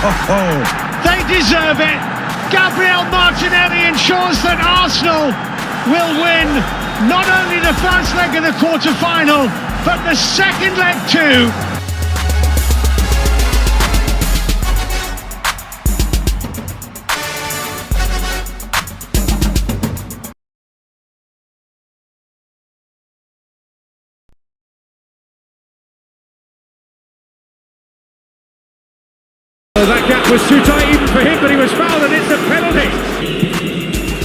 They deserve it. Gabriel Martinelli ensures that Arsenal will win not only the first leg of the quarter-final, but the second leg too. That gap was too tight even for him, but he was fouled and it's a penalty.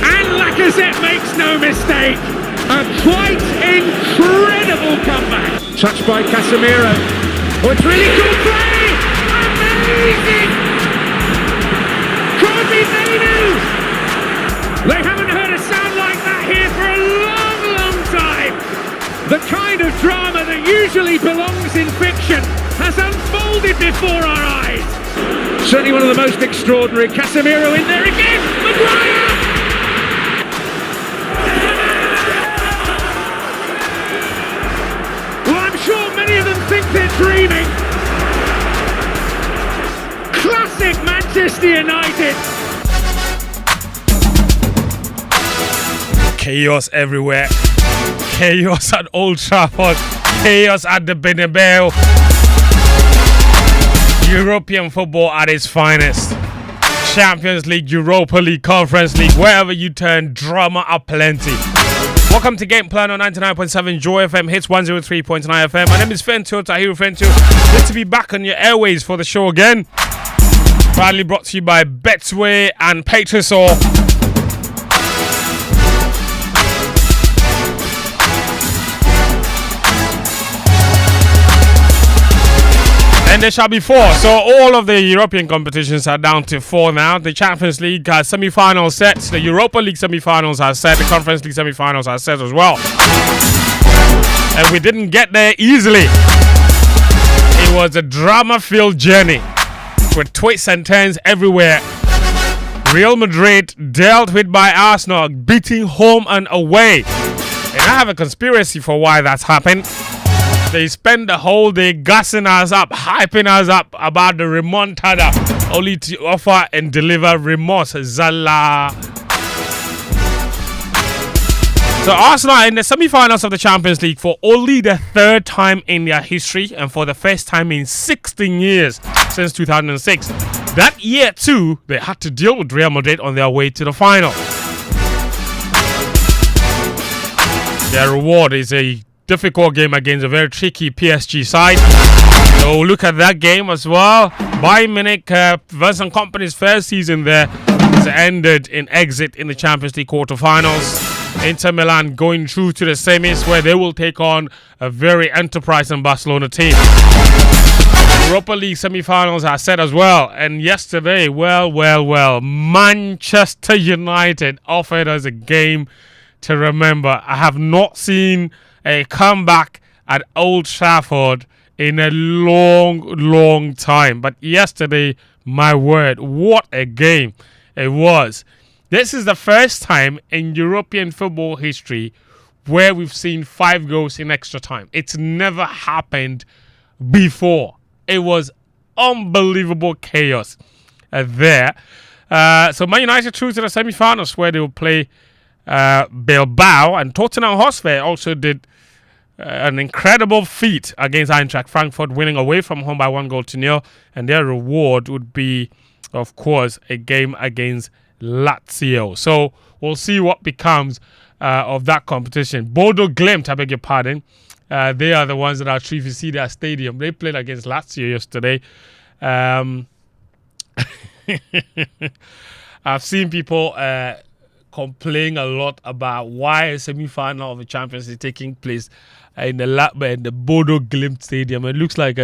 And Lacazette makes no mistake. A quite incredible comeback. Touched by Casemiro. Oh, it's really good play! Amazing! Kobe Mainu! They haven't heard a sound like that here for a long, long time. The kind of drama that usually belongs in fiction has unfolded before our eyes. Certainly one of the most extraordinary. Casemiro in there again. Maguire! Well, I'm sure many of them think they're dreaming. Classic Manchester United. Chaos everywhere. Chaos at Old Trafford. Chaos at the Bernabeu. European football at its finest. Champions League, Europa League, Conference League, wherever you turn, drama aplenty. Welcome to Game Plan on 99.7 Joy FM, hits 103.9 FM. My name is Fento, Tahiru Fento. Good to be back on your airways for the show again. Proudly brought to you by Betway and Patrisol. And there shall be 4. So all of the European competitions are down to 4 now. The Champions League semi-final sets. The Europa League semi-finals are set. The Conference League semi-finals are set as well. And we didn't get there easily. It was a drama-filled journey with twists and turns everywhere. Real Madrid dealt with by Arsenal, beating home and away. And I have a conspiracy for why that's happened. They spend the whole day gassing us up, hyping us up about the remontada, only to offer and deliver remorse. Zala. So Arsenal in the semi-finals of the Champions League for only the 3rd time in their history and for the first time in 16 years since 2006. That year too, they had to deal with Real Madrid on their way to the final. Their reward is a difficult game against a very tricky PSG side. So look at that game as well. Bayern Munich, Vincent Kompany's first season there has ended in exit in the Champions League quarterfinals. Inter Milan going through to the semis where they will take on a very enterprising Barcelona team. Europa League semi-finals are set as well. And yesterday, well, Manchester United offered us a game to remember. I have not seen a comeback at Old Trafford in a long time. But yesterday, my word, what a game it was. This is the first time in European football history where we've seen 5 goals in extra time. It's never happened before. It was unbelievable chaos there. So Man United through to the semi-finals where they will play Bilbao, and Tottenham Hotspur also did an incredible feat against Eintracht Frankfurt, winning away from home by 1-0, and their reward would be, of course, a game against Lazio. So we'll see what becomes of that competition. Bodo Glimt, I beg your pardon, they are the ones that are true. If you see their stadium, they played against Lazio yesterday. I've seen people complain a lot about why a semi-final of the Champions League taking place in the Bodo Glimt Stadium. It looks like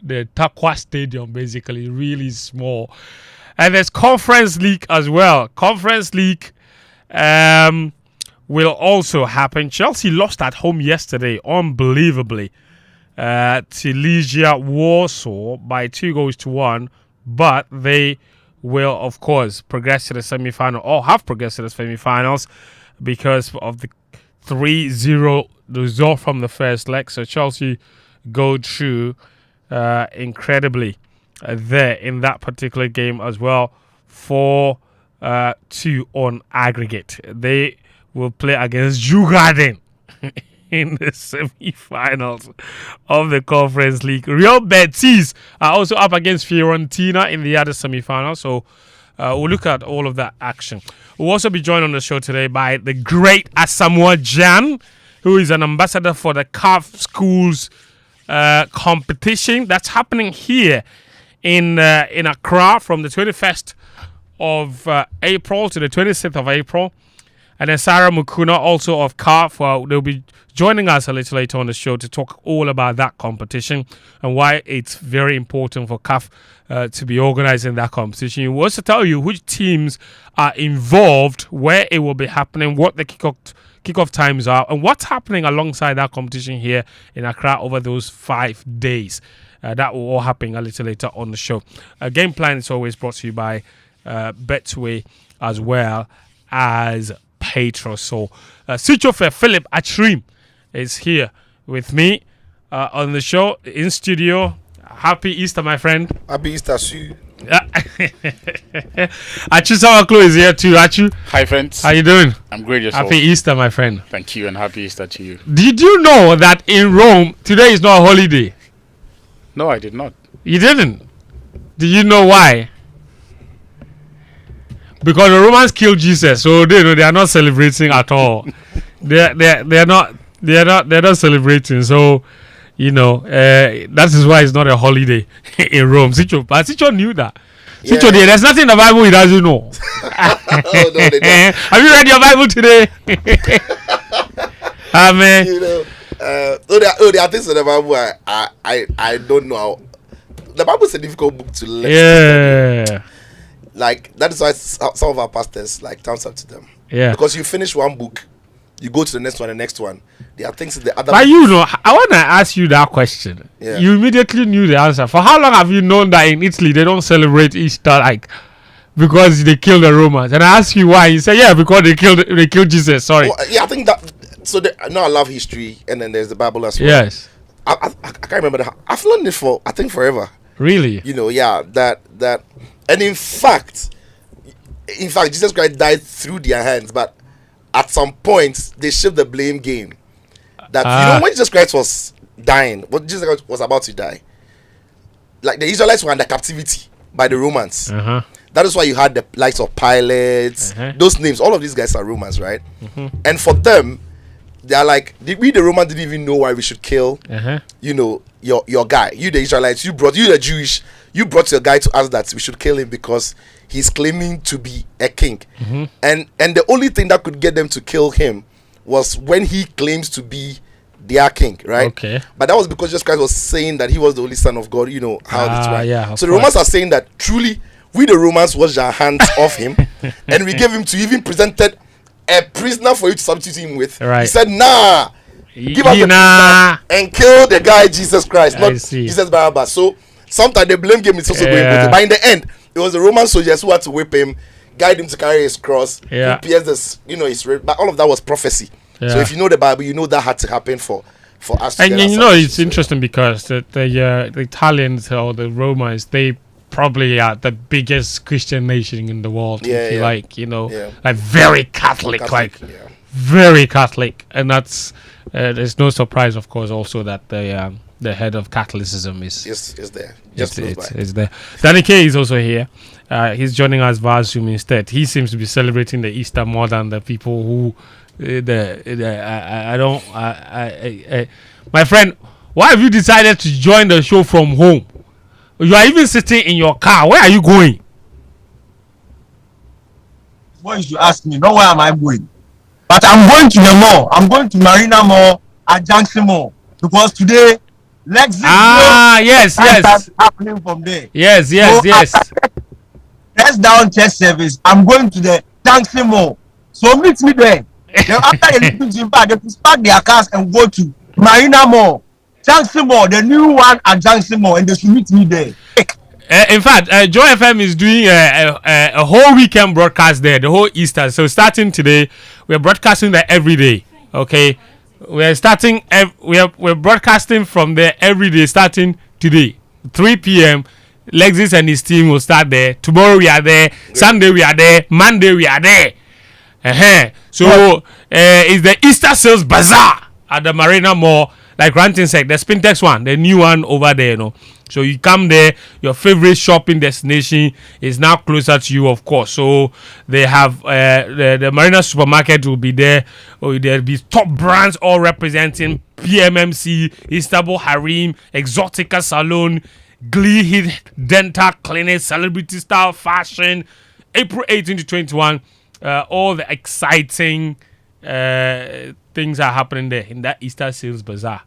the Takwa Stadium, basically, really small. And there's Conference League as well. Conference League will also happen. Chelsea lost at home yesterday, unbelievably, to Legia Warsaw by 2-1. But they will, of course, progress to the semi-final, or have progressed to the semi-finals because of the 3-0 result from the first leg. So Chelsea go through incredibly there in that particular game as well. 4-2 on aggregate. They will play against Djurgården in the semi-finals of the Conference League. Real Betis are also up against Fiorentina in the other semi-final. So we'll look at all of that action. We'll also be joined on the show today by the great Asamoah Gyan, who is an ambassador for the CAF Schools competition that's happening here in Accra from the 21st of April to the 26th of April. And then Sarah Mukuna, also of CAF, they'll be joining us a little later on the show to talk all about that competition and why it's very important for CAF to be organizing that competition. We'll also tell you which teams are involved, where it will be happening, what the kickoff times are, and what's happening alongside that competition here in Accra over those 5 days. That will all happen a little later on the show. Game plan is always brought to you by Betway as well as Petro. So Switchofer Philip Achrim is here with me on the show in studio. Happy Easter, my friend. Happy Easter, Sue. Achu Sawaklo is here too. Achu. Hi, friends. How you doing? I'm great, yourself. Happy Easter, my friend. Thank you, and happy Easter to you. Did you know that in Rome, today is not a holiday? No, I did not. You didn't? Do you know why? Because the Romans killed Jesus, so they are not celebrating at all. they're not celebrating. So that is why it's not a holiday in Rome. But Sicho knew that. Yeah. Sicho, there's nothing in the Bible he doesn't know. Oh, no, they don't. Have you read your Bible today? Amen. There are things in the Bible I don't know. The Bible is a difficult book to learn. Yeah. Like, that is why some of our pastors thumbs up to them. Yeah. Because you finish one book, you go to the next one. There are things in the other. But I want to ask you that question. Yeah. You immediately knew the answer. For how long have you known that in Italy they don't celebrate Easter because they killed the Romans? And I ask you why. You say because they killed Jesus. Sorry. Well, yeah, I think that. So I love history, and then there's the Bible as well. Yes. I can't remember that. I've learned it for forever. Really? That. And in fact, Jesus Christ died through their hands, but at some point they shifted the blame game. That when Jesus Christ was dying, when Jesus Christ was about to die, like the Israelites were under captivity by the Romans. Uh-huh. That is why you had the likes of Pilate, those names. All of these guys are Romans, right? Mm-hmm. And for them, they are like, we the Romans didn't even know why we should kill, your guy. You the Israelites, you the Jewish. You brought your guy to us that we should kill him because he's claiming to be a king. Mm-hmm. And the only thing that could get them to kill him was when he claims to be their king, right? Okay. But that was because Jesus Christ was saying that he was the only son of God, how that's right. Yeah, so the Romans are saying that truly we the Romans washed our hands off him and we gave him to even presented a prisoner for you to substitute him with. Right. He said, nah, give us the prisoner and kill the guy Jesus Christ, not Jesus Barabbas. So sometimes the blame game is also going with it. But in the end, it was the Roman soldiers who had to whip him, guide him to carry his cross, who pierced this, his rib. But all of that was prophecy. Yeah. So if you know the Bible, you know that had to happen for us. And it's interesting because the Italians or the Romans, they probably are the biggest Christian nation in the world. Like very Catholic, very Catholic, and that's there's no surprise, of course, also that the head of Catholicism is there. It's there. Danny K is also here. He's joining us via Zoom instead. He seems to be celebrating the Easter more than the people who my friend, why have you decided to join the show from home? You are even sitting in your car. Where are you going? What you should ask me, not where am I going? But I'm going to the mall. I'm going to Marina Mall at Junction Mall because today yes. happening from there. Yes. Press down church service. I'm going to the Junction Mall. So meet me there. Then after the meeting, they park their cars and go to Marina Mall, Junction Mall, the new one at Junction Mall, and they should meet me there. In fact, Joy FM is doing a whole weekend broadcast there, the whole Easter. So starting today, we're broadcasting there every day. Okay, we're broadcasting from there every day starting today, 3 p.m. Lexis and his team will start there. Tomorrow we are there. Sunday we are there. Monday we are there. So it's the Easter Sales Bazaar at the Marina Mall. Like Rantin said, the Spintex one, the new one over there, you know. So you come there, your favorite shopping destination is now closer to you, of course. So they have the Marina supermarket will be there. There'll be top brands all representing PMMC, Istanbul Harim, Exotica Salon, Glee Hit Dental Clinic, Celebrity Style Fashion. April 18 to 21, all the exciting things are happening there in that Easter Sales Bazaar.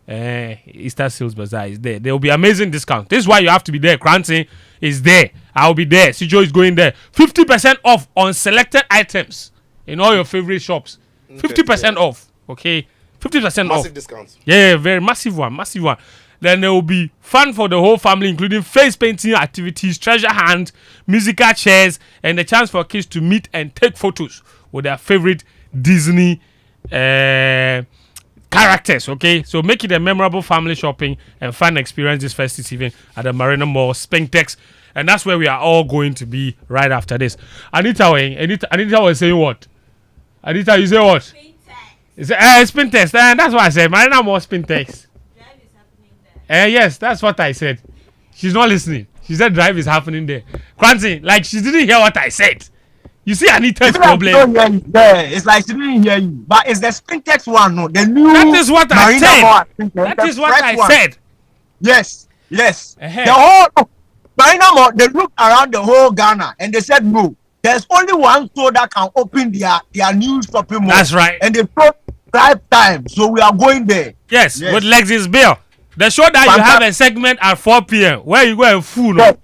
Easter Sales Bazaar is there. There will be amazing discounts. This is why you have to be there. Crancy is there. I'll be there. Sijo is going there. 50% off on selected items in all your favorite shops. 50% off. Okay, 50% off. Massive discounts. Yeah, very massive one. Massive one. Then there will be fun for the whole family, including face painting activities, treasure hunt, musical chairs, and the chance for kids to meet and take photos with their favorite Disney characters. Okay, so make it a memorable family shopping and fun experience this festive season at the Marina Mall, Spintex, and that's where we are all going to be right after this. Anita was saying what? Anita, you say what? Spintex. That's what I said. Marina Mall, Spintex. Yes, that's what I said. She's not listening. She said drive is happening there. Crancy, like she didn't hear what I said. You see Anita's problem. Yeah, it's like she didn't hear you. But it's the Spintex one, no? The new That is what I Marina said. Mall, That is what I said. Yes. Uh-huh. The whole Marina Mall, they looked around the whole Ghana and they said no. There's only one store that can open their new shopping mall. That's right. And they told drive time, so we are going there. Yes, with Lexis Bill. The show that you have a segment at 4 p.m. where you go and fool. No?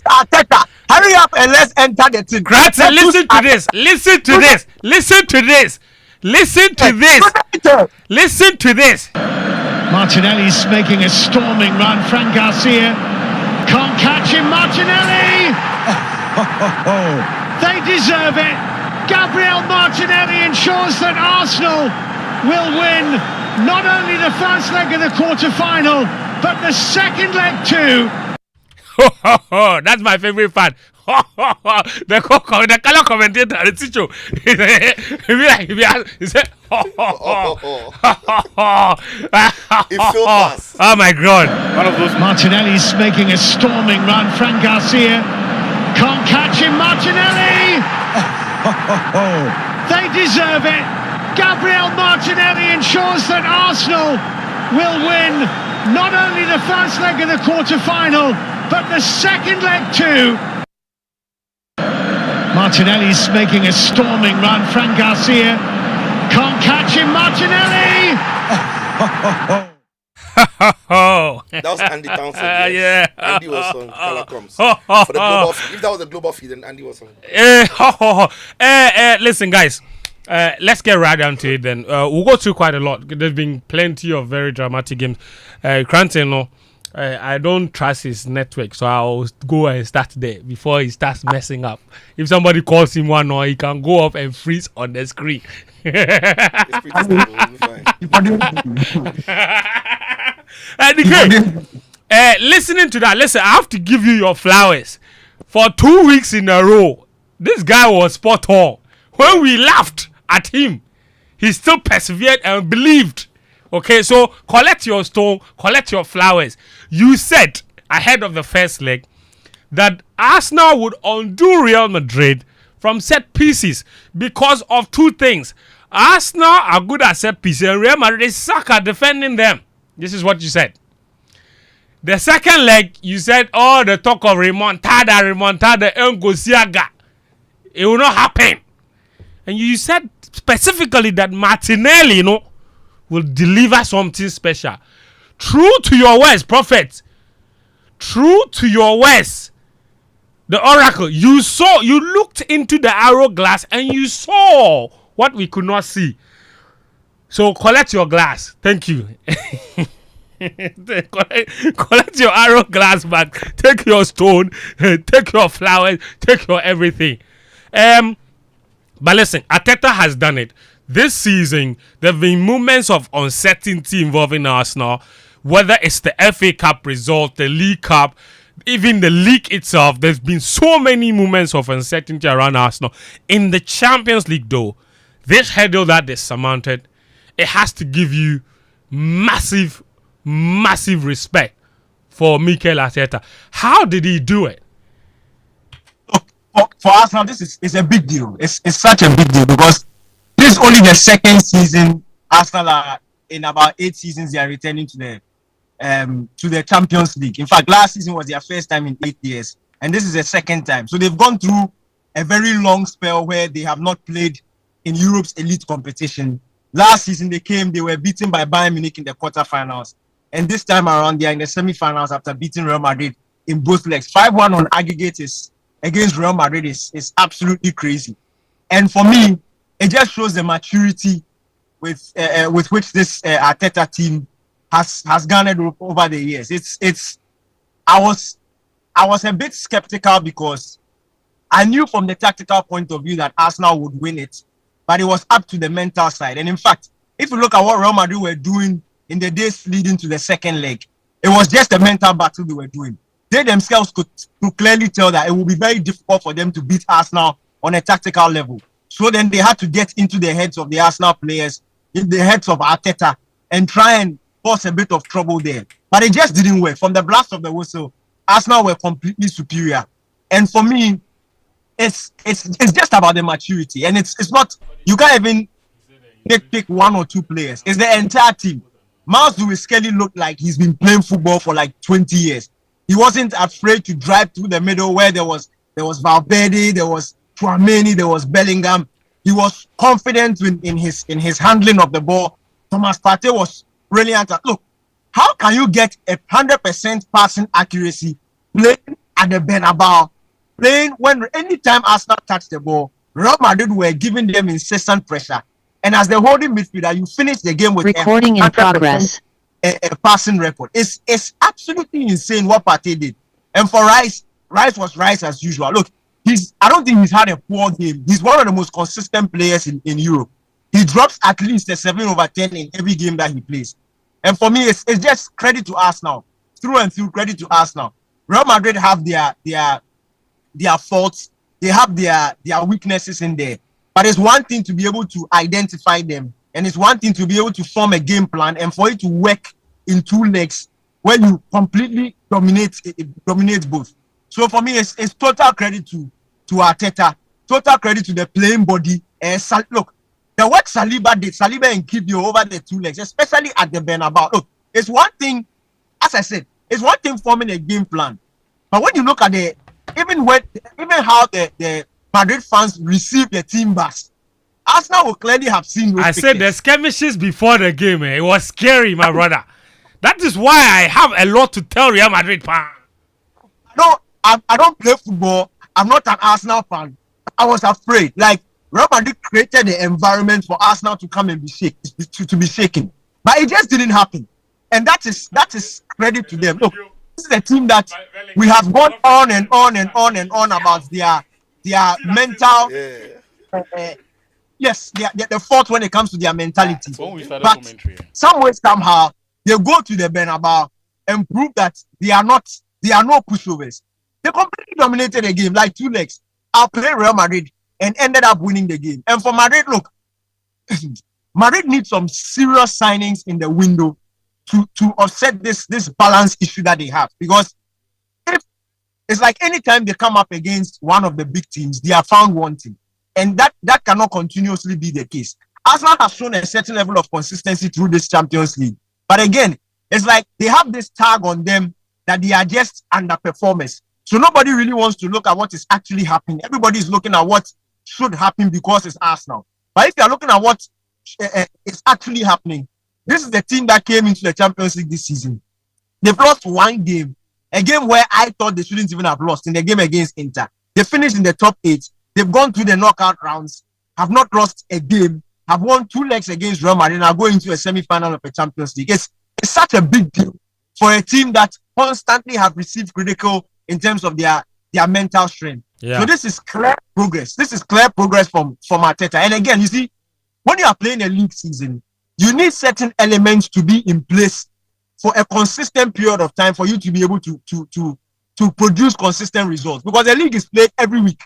Arteta, hurry up and let's enter the team. Granted, listen to this. Listen to this. Listen to this. Listen to this. Listen to this. Martinelli's making a storming run. Fran Garcia can't catch him. Martinelli! They deserve it. Gabriel Martinelli ensures that Arsenal will win not only the first leg of the quarter-final, but the second leg too. That's my favorite part. The color commentator, the teacher, he said, It filled us. oh my God. One of those. Martinelli's making a storming run. Fran Garcia can't catch him. Martinelli! They deserve it. Gabriel Martinelli ensures that Arsenal will win not only the first leg of the quarter-final, but the second leg too. Martinelli's making a storming run. Fran Garcia can't catch him. Martinelli! That was Andy Townsend. Yes. Yeah. Andy was on Color Coms. For the global feed. If that was a global feed, then Andy was on. Listen, guys. Let's get right down to it then. We'll go through quite a lot. There's been plenty of very dramatic games. Cranton, I don't trust his network, so I'll go and start there before he starts messing up. If somebody calls him one, or he can go up and freeze on the screen. It's pretty stable. We'll be fine. Listening to that, listen, I have to give you your flowers. For 2 weeks in a row, this guy was spot on. When we laughed at him, he still persevered and believed. Okay, so collect your stone, collect your flowers. You said ahead of the first leg that Arsenal would undo Real Madrid from set pieces because of two things. Arsenal are good at set pieces and Real Madrid suck at defending them. This is what you said. The second leg, you said, oh, the talk of remontada, Ngosiaga. It will not happen. And you said specifically that Martinelli, will deliver something special. True to your words, prophet. True to your words. The oracle. You looked into the arrow glass and you saw what we could not see. So collect your glass. Thank you. collect your arrow glass back. Take your stone. Take your flowers. Take your everything. But listen, Arteta has done it. This season, there have been moments of uncertainty involving Arsenal whether it's the FA Cup result, the League Cup, even the league itself, there's been so many moments of uncertainty around Arsenal. In the Champions League, though, this hurdle that they surmounted, it has to give you massive respect for Mikel Arteta. How did he do it? For Arsenal, this is a big deal. It's such a big deal because this is only the second season Arsenal are in about 8 seasons they are returning to the Champions League. In fact, last season was their first time in 8 years, and this is the second time. So they've gone through a very long spell where they have not played in Europe's elite competition. Last season they were beaten by Bayern Munich in the quarterfinals, and this time around they are in the semi-finals after beating Real Madrid in both legs. 5-1 on aggregate against Real Madrid is absolutely crazy, and for me, it just shows the maturity with which this Arteta team has garnered over the years. I was a bit skeptical because I knew from the tactical point of view that Arsenal would win it, but it was up to the mental side. And in fact, if you look at what Real Madrid were doing in the days leading to the second leg, it was just a mental battle they were doing. They themselves could clearly tell that it would be very difficult for them to beat Arsenal on a tactical level. So then they had to get into the heads of the Arsenal players, in the heads of Arteta, and try and cause a bit of trouble there. But it just didn't work. From the blast of the whistle, Arsenal were completely superior. And for me, it's just about the maturity. And it's not, you can't even pick one or two players. It's the entire team. Miles Lewis-Skelly looked like he's been playing football for like 20 years. He wasn't afraid to drive through the middle where there was Valverde, there was Tchouaméni, there was Bellingham. He was confident in his handling of the ball. Thomas Partey was brilliant. Look, how can you get 100% passing accuracy playing at the Bernabeu, playing when anytime Arsenal touched the ball, Real Madrid were giving them incessant pressure. And as the holding midfielder, you finish the game with recording in progress. A passing record. It's absolutely insane what Partey did. And for Rice was Rice as usual. Look, I don't think he's had a poor game. He's one of the most consistent players in Europe. He drops at least a 7/10 in every game that he plays. And for me, it's just credit to Arsenal. Through and through, credit to Arsenal. Real Madrid have their faults. They have their weaknesses in there. But it's one thing to be able to identify them. And it's one thing to be able to form a game plan and for it to work in 2 legs where you completely dominate both. So for me, it's total credit to Arteta, total credit to the playing body. Look, the work Saliba and Kibio over the 2 legs, especially at the Bernabeu. Look, it's one thing, as I said, it's one thing forming a game plan. But when you look at even how the Madrid fans receive the team bus, Arsenal will clearly have seen those pictures. Said the skirmishes before the game, it was scary, my brother. That is why I have a lot to tell Real Madrid fans. No, I don't play football. I'm not an Arsenal fan. I was afraid. Like, Real Madrid created the environment for Arsenal to come and to be shaken. But it just didn't happen. And that is credit to them. Look, this is a team that we have gone on and on and on and on about their mental... yes, they're fault when it comes to their mentality. But some way, somehow, they go to the Bernabeu and prove that they are no pushovers. They completely dominated the game, like 2 legs. I played Real Madrid and ended up winning the game. And for Madrid, look, Madrid needs some serious signings in the window to offset this balance issue that they have. Because it's like anytime they come up against one of the big teams, they are found wanting. And that cannot continuously be the case. Arsenal has shown a certain level of consistency through this Champions League. But again, it's like they have this tag on them that they are just underperformers. So nobody really wants to look at what is actually happening. Everybody is looking at what should happen because it's Arsenal. But if you are looking at what is actually happening, this is the team that came into the Champions League this season. They've lost 1 game, a game where I thought they shouldn't even have lost in the game against Inter. They finished in the top 8. They've gone through the knockout rounds, have not lost a game, have won 2 legs against Real Madrid, are going into a semi-final of the Champions League. It's such a big deal for a team that constantly have received critical in terms of their mental strength. Yeah. So this is clear progress. This is clear progress from Arteta. And again, you see, when you are playing a league season, you need certain elements to be in place for a consistent period of time for you to be able to produce consistent results, because the league is played every week.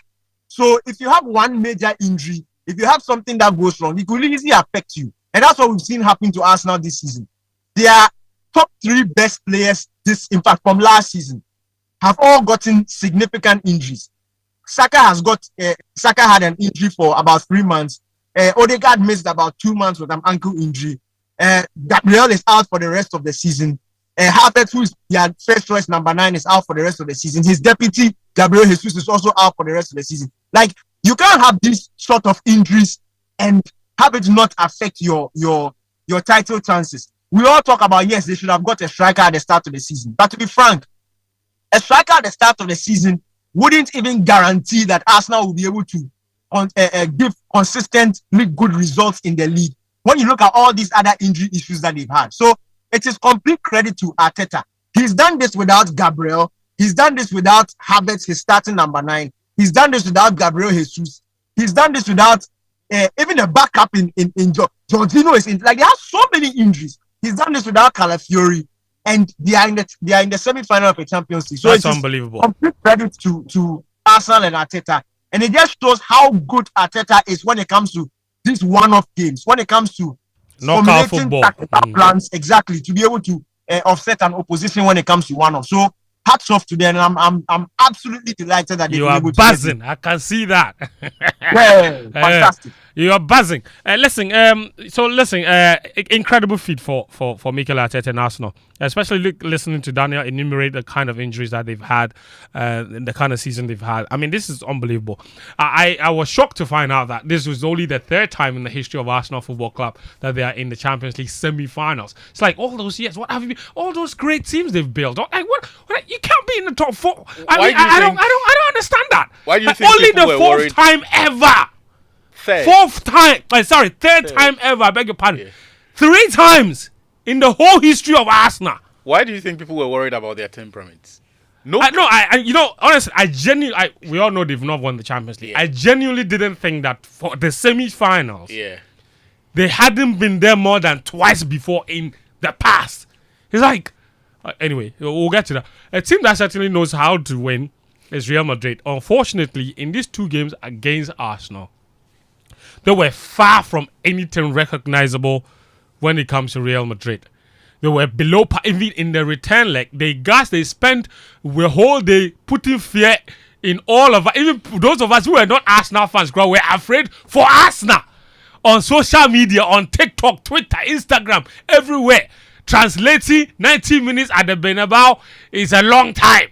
So if you have one major injury, if you have something that goes wrong, it could easily affect you. And that's what we've seen happen to Arsenal this season. Their top 3 best players, in fact, from last season, have all gotten significant injuries. Saka had an injury for about 3 months. Odegaard missed about 2 months with an ankle injury. Gabriel is out for the rest of the season. Havertz, who is their first choice number 9, is out for the rest of the season. His deputy, Gabriel Jesus, is also out for the rest of the season. Like, you can't have these sort of injuries and have it not affect your title chances. We all talk about, yes, they should have got a striker at the start of the season. But to be frank, a striker at the start of the season wouldn't even guarantee that Arsenal will be able to give consistently good results in the league when you look at all these other injury issues that they've had. So it is complete credit to Arteta. He's done this without Gabriel. He's done this without Havertz, his starting number 9. He's done this without Gabriel Jesus. He's done this without even a backup in Jorginho is in. Like, they have so many injuries. He's done this without Calafiori, and they are in the semi-final of a Champions League. So that's unbelievable. Complete credit to Arsenal and Arteta, and it just shows how good Arteta is when it comes to these one-off games, when it comes to knockout football plans, exactly, to be able to offset an opposition when it comes to one-off. So hats off to them, and I'm absolutely delighted that you are buzzing. I can see that. Yeah, fantastic. You are buzzing. Listen, incredible feat for Mikel Arteta and Arsenal, especially listening to Daniel enumerate the kind of injuries that they've had, the kind of season they've had. I mean, this is unbelievable. I was shocked to find out that this was only the 3rd time in the history of Arsenal Football Club that they are in the Champions League semi-finals. It's like all those years, what have you been? All those great teams they've built. Like what you can't be in the top 4. I don't understand that. Why do you think only people the were 4th worried? time ever? Third. 4th time. Third time ever. I beg your pardon. Yeah. 3 times in the whole history of Arsenal. Why do you think people were worried about their temperaments? No. Honestly, we all know they've not won the Champions League. Yeah. I genuinely didn't think that for the semi-finals, they hadn't been there more than twice before in the past. It's like, anyway, we'll get to that. A team that certainly knows how to win is Real Madrid. Unfortunately, in these 2 games against Arsenal, they were far from anything recognizable when it comes to Real Madrid. They were below par. Even in the return leg, they spent the whole day putting fear in all of us. Even those of us who were not Arsenal fans, were afraid for Arsenal. On social media, on TikTok, Twitter, Instagram, everywhere. Translating 90 minutes at the Bernabeu is a long time.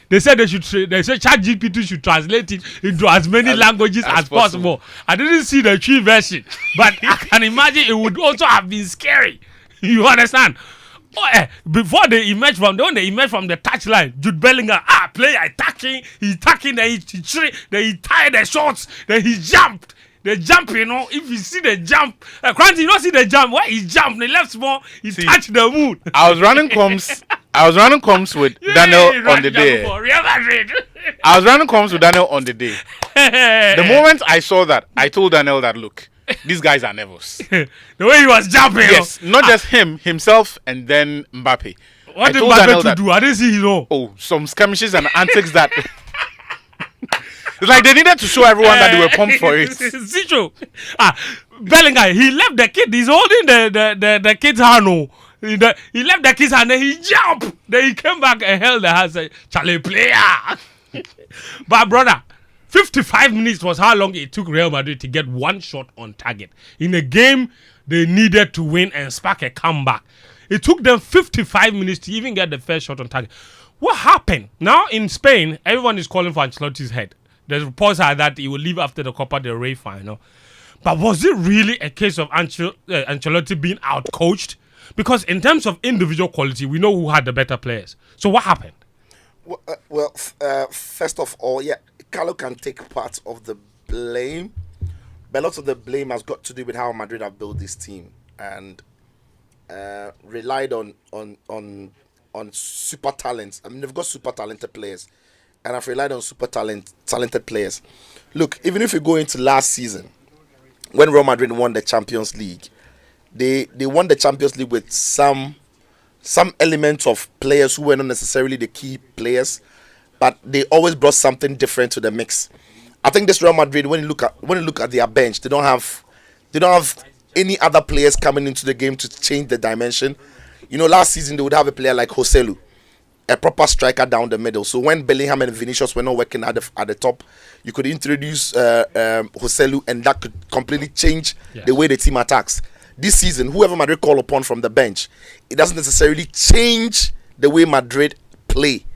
They said ChatGPT should translate it into as many languages as possible. I didn't see the true version, but I can imagine it would also have been scary. You understand? Before they emerged from the touchline, Jude Bellingham, player attacking, then he tied the shots, then he jumped. The jump, if you see the jump, Kranti, you don't see the jump. Why he jumped? The left small, he touched the moon. I was running comms with Daniel on the day. Real Madrid. I was running comms with Daniel on the day. The moment I saw that, I told Daniel that, look, these guys are nervous. The way he was jumping. Yes, not just himself, and then Mbappe. What did Mbappe do? I didn't see some skirmishes and antics that... It's like they needed to show everyone that they were pumped for it. Zicho. Bellingham, he left the kid. He's holding the kid's hand. He left the kid's hand and he jumped. Then he came back and held the hand and said, Charlie, player. But brother, 55 minutes was how long it took Real Madrid to get one shot on target. In a game they needed to win and spark a comeback. It took them 55 minutes to even get the first shot on target. What happened? Now in Spain, everyone is calling for Ancelotti's head. The reports are that he will leave after the Copa del Rey final. But was it really a case of Ancelotti being out-coached? Because in terms of individual quality, we know who had the better players. So what happened? First of all, Carlo can take part of the blame. But lots of the blame has got to do with how Madrid have built this team and relied on super talents. I mean, they've got super talented players. And I've relied on super talented players. Look, even if you go into last season, when Real Madrid won the Champions League, they won the Champions League with some some elements of players who were not necessarily the key players, but they always brought something different to the mix. I think this Real Madrid, when you look at their bench, they don't have any other players coming into the game to change the dimension. You know, last season they would have a player like Joselu, a proper striker down the middle. So when Bellingham and Vinicius were not working at the top, you could introduce Joselu, and that could completely change the way the team attacks. This season, whoever Madrid call upon from the bench, it doesn't necessarily change the way Madrid play.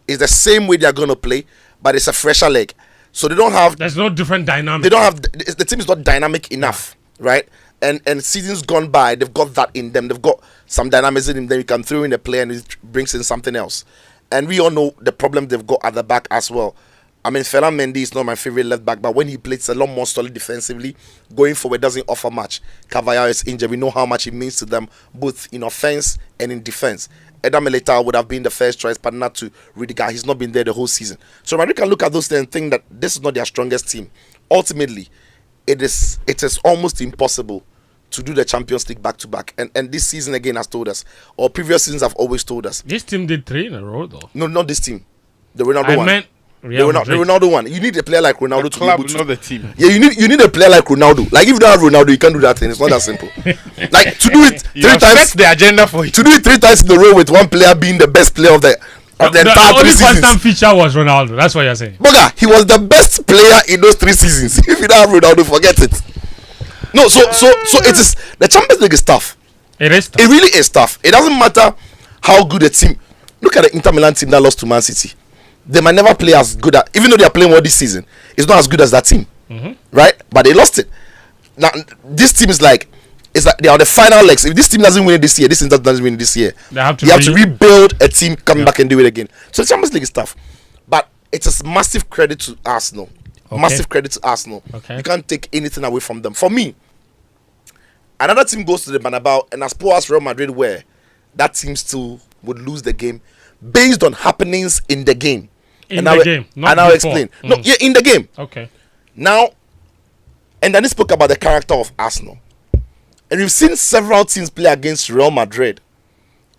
It's the same way they are going to play, but it's a fresher leg. So they don't have. There's no different dynamic. They don't have. The team is not dynamic enough, right? And seasons gone by, they've got that in them. They've got some dynamism in them. You can throw in a player and it brings in something else. And we all know the problem they've got at the back as well. I mean, Ferland Mendy is not my favorite left back, but when he plays a lot more solid defensively, going forward doesn't offer much. Carvajal is injured. We know how much it means to them, both in offense and in defense. Eder Militao would have been the first choice partner to Rudiger. He's not been there the whole season. So Madrid can look at those things and think that this is not their strongest team. Ultimately, it is almost impossible to do the Champions League back-to-back. And this season again has told us, or previous seasons have always told us. This team did 3 in a row, though. No, not this team. The Ronaldo one. Meant the Ronaldo one. You need a player like Ronaldo to be able to. Not the team. Yeah, you need a player like Ronaldo. Like if you don't have Ronaldo, you can't do that thing. It's not that simple. Like to do it You three have times. set the agenda for it. To do it 3 times in a row with one player being the best player of the entire 3 only seasons. constant feature was Ronaldo. That's what you're saying. Boga, he was the best player in those 3 seasons. If you don't have Ronaldo, forget it. No, so it is the Champions League is tough. It is tough. It really is tough. It doesn't matter how good a team. Look at the Inter Milan team that lost to Man City. They might never play as good as, even though they are playing well this season, it's not as good as that team, right? But they lost it. Now this team is like, it's like they are the final legs. If this team doesn't win it this year, this team doesn't win it this year. They have to you have to rebuild a team, come back and do it again. So the Champions League is tough, but it's a massive credit to Arsenal. Okay. Massive credit to Arsenal. Okay. You can't take anything away from them. For me, another team goes to the Bernabeu, and as poor as Real Madrid were, that team still would lose the game based on happenings in the game. In the game, not and I'll before. explain. No, yeah, in the game. Okay. Now, and then he spoke about the character of Arsenal. And we've seen several teams play against Real Madrid,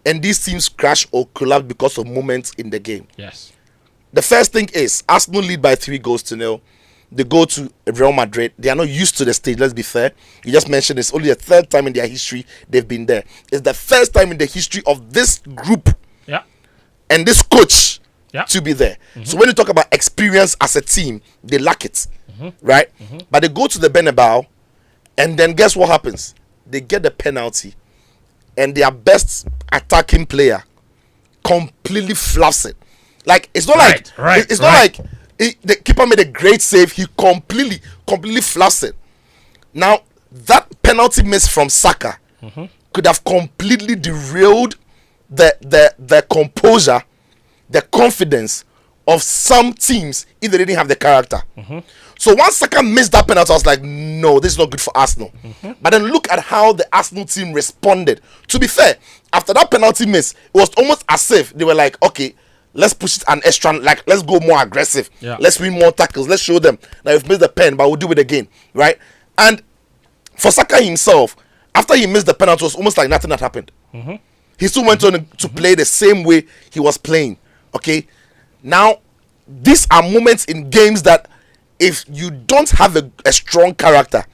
and these teams crash or collapse because of moments in the game. Yes. The first thing is Arsenal lead by 3-0. They go to Real Madrid. They are not used to the stage, let's be fair. You just mentioned it's only the 3rd time in their history they've been there. It's the first time in the history of this group and this coach to be there. So when you talk about experience as a team, they lack it, right? But they go to the Bernabeu, and then guess what happens? They get the penalty, and their best attacking player completely fluffs it. Like it's not it's not like the keeper made a great save. He completely fluffs it. Now that penalty miss from Saka could have completely derailed the composure, the confidence of some teams if they didn't have the character. So once Saka missed that penalty, I was like, no, this is not good for Arsenal. But then look at how the Arsenal team responded. To be fair, after that penalty miss, it was almost as if they were like, okay, let's push it an extra, like let's go more aggressive. Let's win more tackles. Let's show them that we've missed the pen, but we'll do it again, right? And for Saka himself, after he missed the penalty, it was almost like nothing had happened. He still went on to play the same way he was playing. Okay, now these are moments in games that if you don't have a strong character,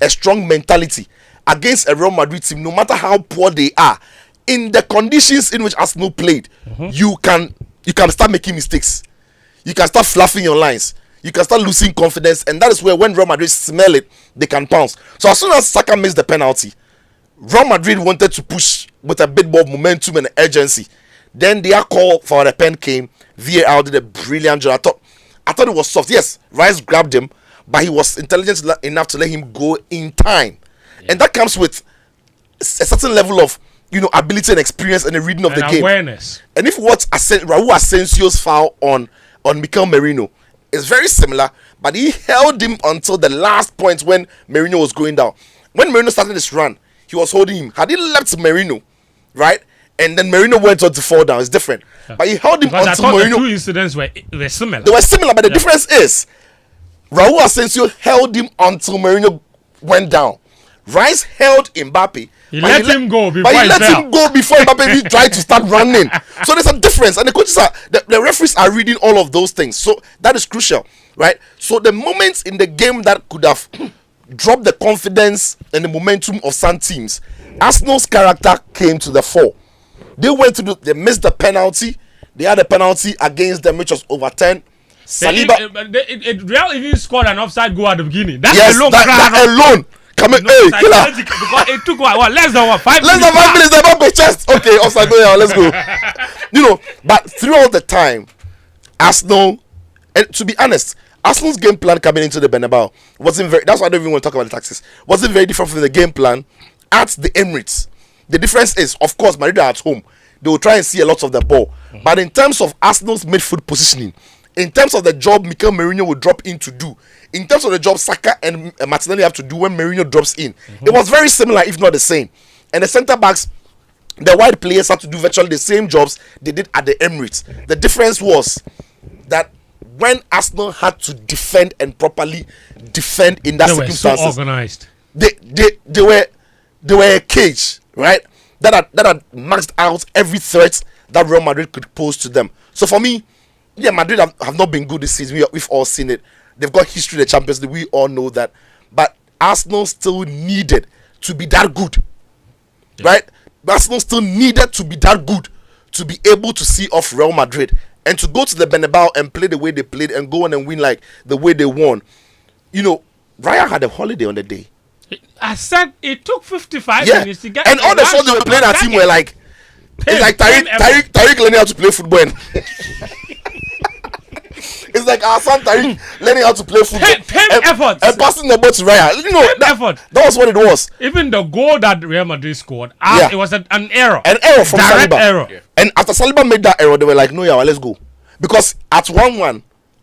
a strong mentality against a Real Madrid team, no matter how poor they are, in the conditions in which Arsenal played, you can start making mistakes. You can start fluffing your lines. You can start losing confidence, and that is where when Real Madrid smell it, they can pounce. So as soon as Saka missed the penalty, Real Madrid wanted to push with a bit more momentum and urgency. Then their call for the pen came. VAR did a brilliant job. I thought it was soft. Yes, Rice grabbed him, but he was intelligent enough to let him go in time. And that comes with a certain level of ability and experience and the reading of the game. Awareness. And if you watch Raul Asensio's foul on Mikel Merino, it's very similar, but he held him until the last point when Merino was going down. When Merino started this run, he was holding him. Had he left Merino, right? And then Merino went on to fall down. It's different. But he held him until Merino. The 2 incidents were similar. They were similar, but the difference is Raul Asensio held him until Merino went down. Rice held Mbappe He let him go before but he let fell. him go before Mbappe even tried to start running. So there's a difference, and the coaches the referees are reading all of those things. So that is crucial, right? So the moments in the game that could have dropped the confidence and the momentum of some teams, Arsenal's character came to the fore. They missed the penalty. They had a penalty against them which was overturned. Saliba, Real even scored an offside goal at the beginning. That's yes, alone. that alone. Come on, hey, killer. Because it took less than 5 minutes. Less than 5 minutes, they bump my chest. Okay, offside goal, yeah, let's go. But throughout the time, Arsenal, and to be honest, Arsenal's game plan coming into the Bernabeu wasn't very. That's why I don't even want to talk about the tactics. Wasn't very different from the game plan at the Emirates. The difference is, of course, Madrid are at home. They will try and see a lot of the ball. But in terms of Arsenal's midfield positioning, in terms of the job Mikel Merino will drop in to do, in terms of the job Saka and Martinelli have to do when Merino drops in, it was very similar, if not the same. And the centre backs, the wide players had to do virtually the same jobs they did at the Emirates. The difference was that when Arsenal had to defend and properly defend in that circumstances, so organized. They were a cage, right? That had maxed out every threat that Real Madrid could pose to them. So for me, yeah, Madrid have not been good this season. We've all seen it. They've got history in the Champions League. We all know that. But Arsenal still needed to be that good, right? Arsenal still needed to be that good to be able to see off Real Madrid and to go to the Bernabeu and play the way they played and go on and win like the way they won. Raya had a holiday on the day. I said it took 55 Yeah, minutes to get. and all the shots they were playing our team were like, it's like Tariq learning how to play football. It's like our son Tariq learning how to play football. 10 efforts. And passing the ball to Raya. That was what it was. Even the goal that Real Madrid scored, it was an error. An error from Direct Saliba. error. Yeah. And after Saliba made that error, they were like, no, yeah, well, let's go. Because at 1-1,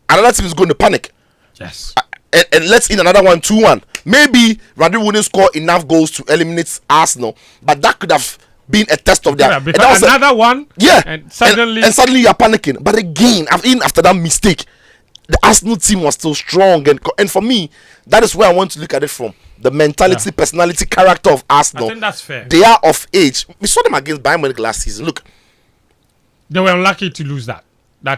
another team is going to panic. Yes. And let's in another one, 2-1. Maybe Madrid wouldn't score enough goals to eliminate Arsenal, but that could have been a test of their. Yeah, because another one. Yeah. And suddenly you are panicking. But again, even after that mistake, the Arsenal team was still strong. And for me, that is where I want to look at it from. The mentality, personality, character of Arsenal. I think that's fair. They are of age. We saw them against Bayern Munich last season. Look. They were unlucky to lose that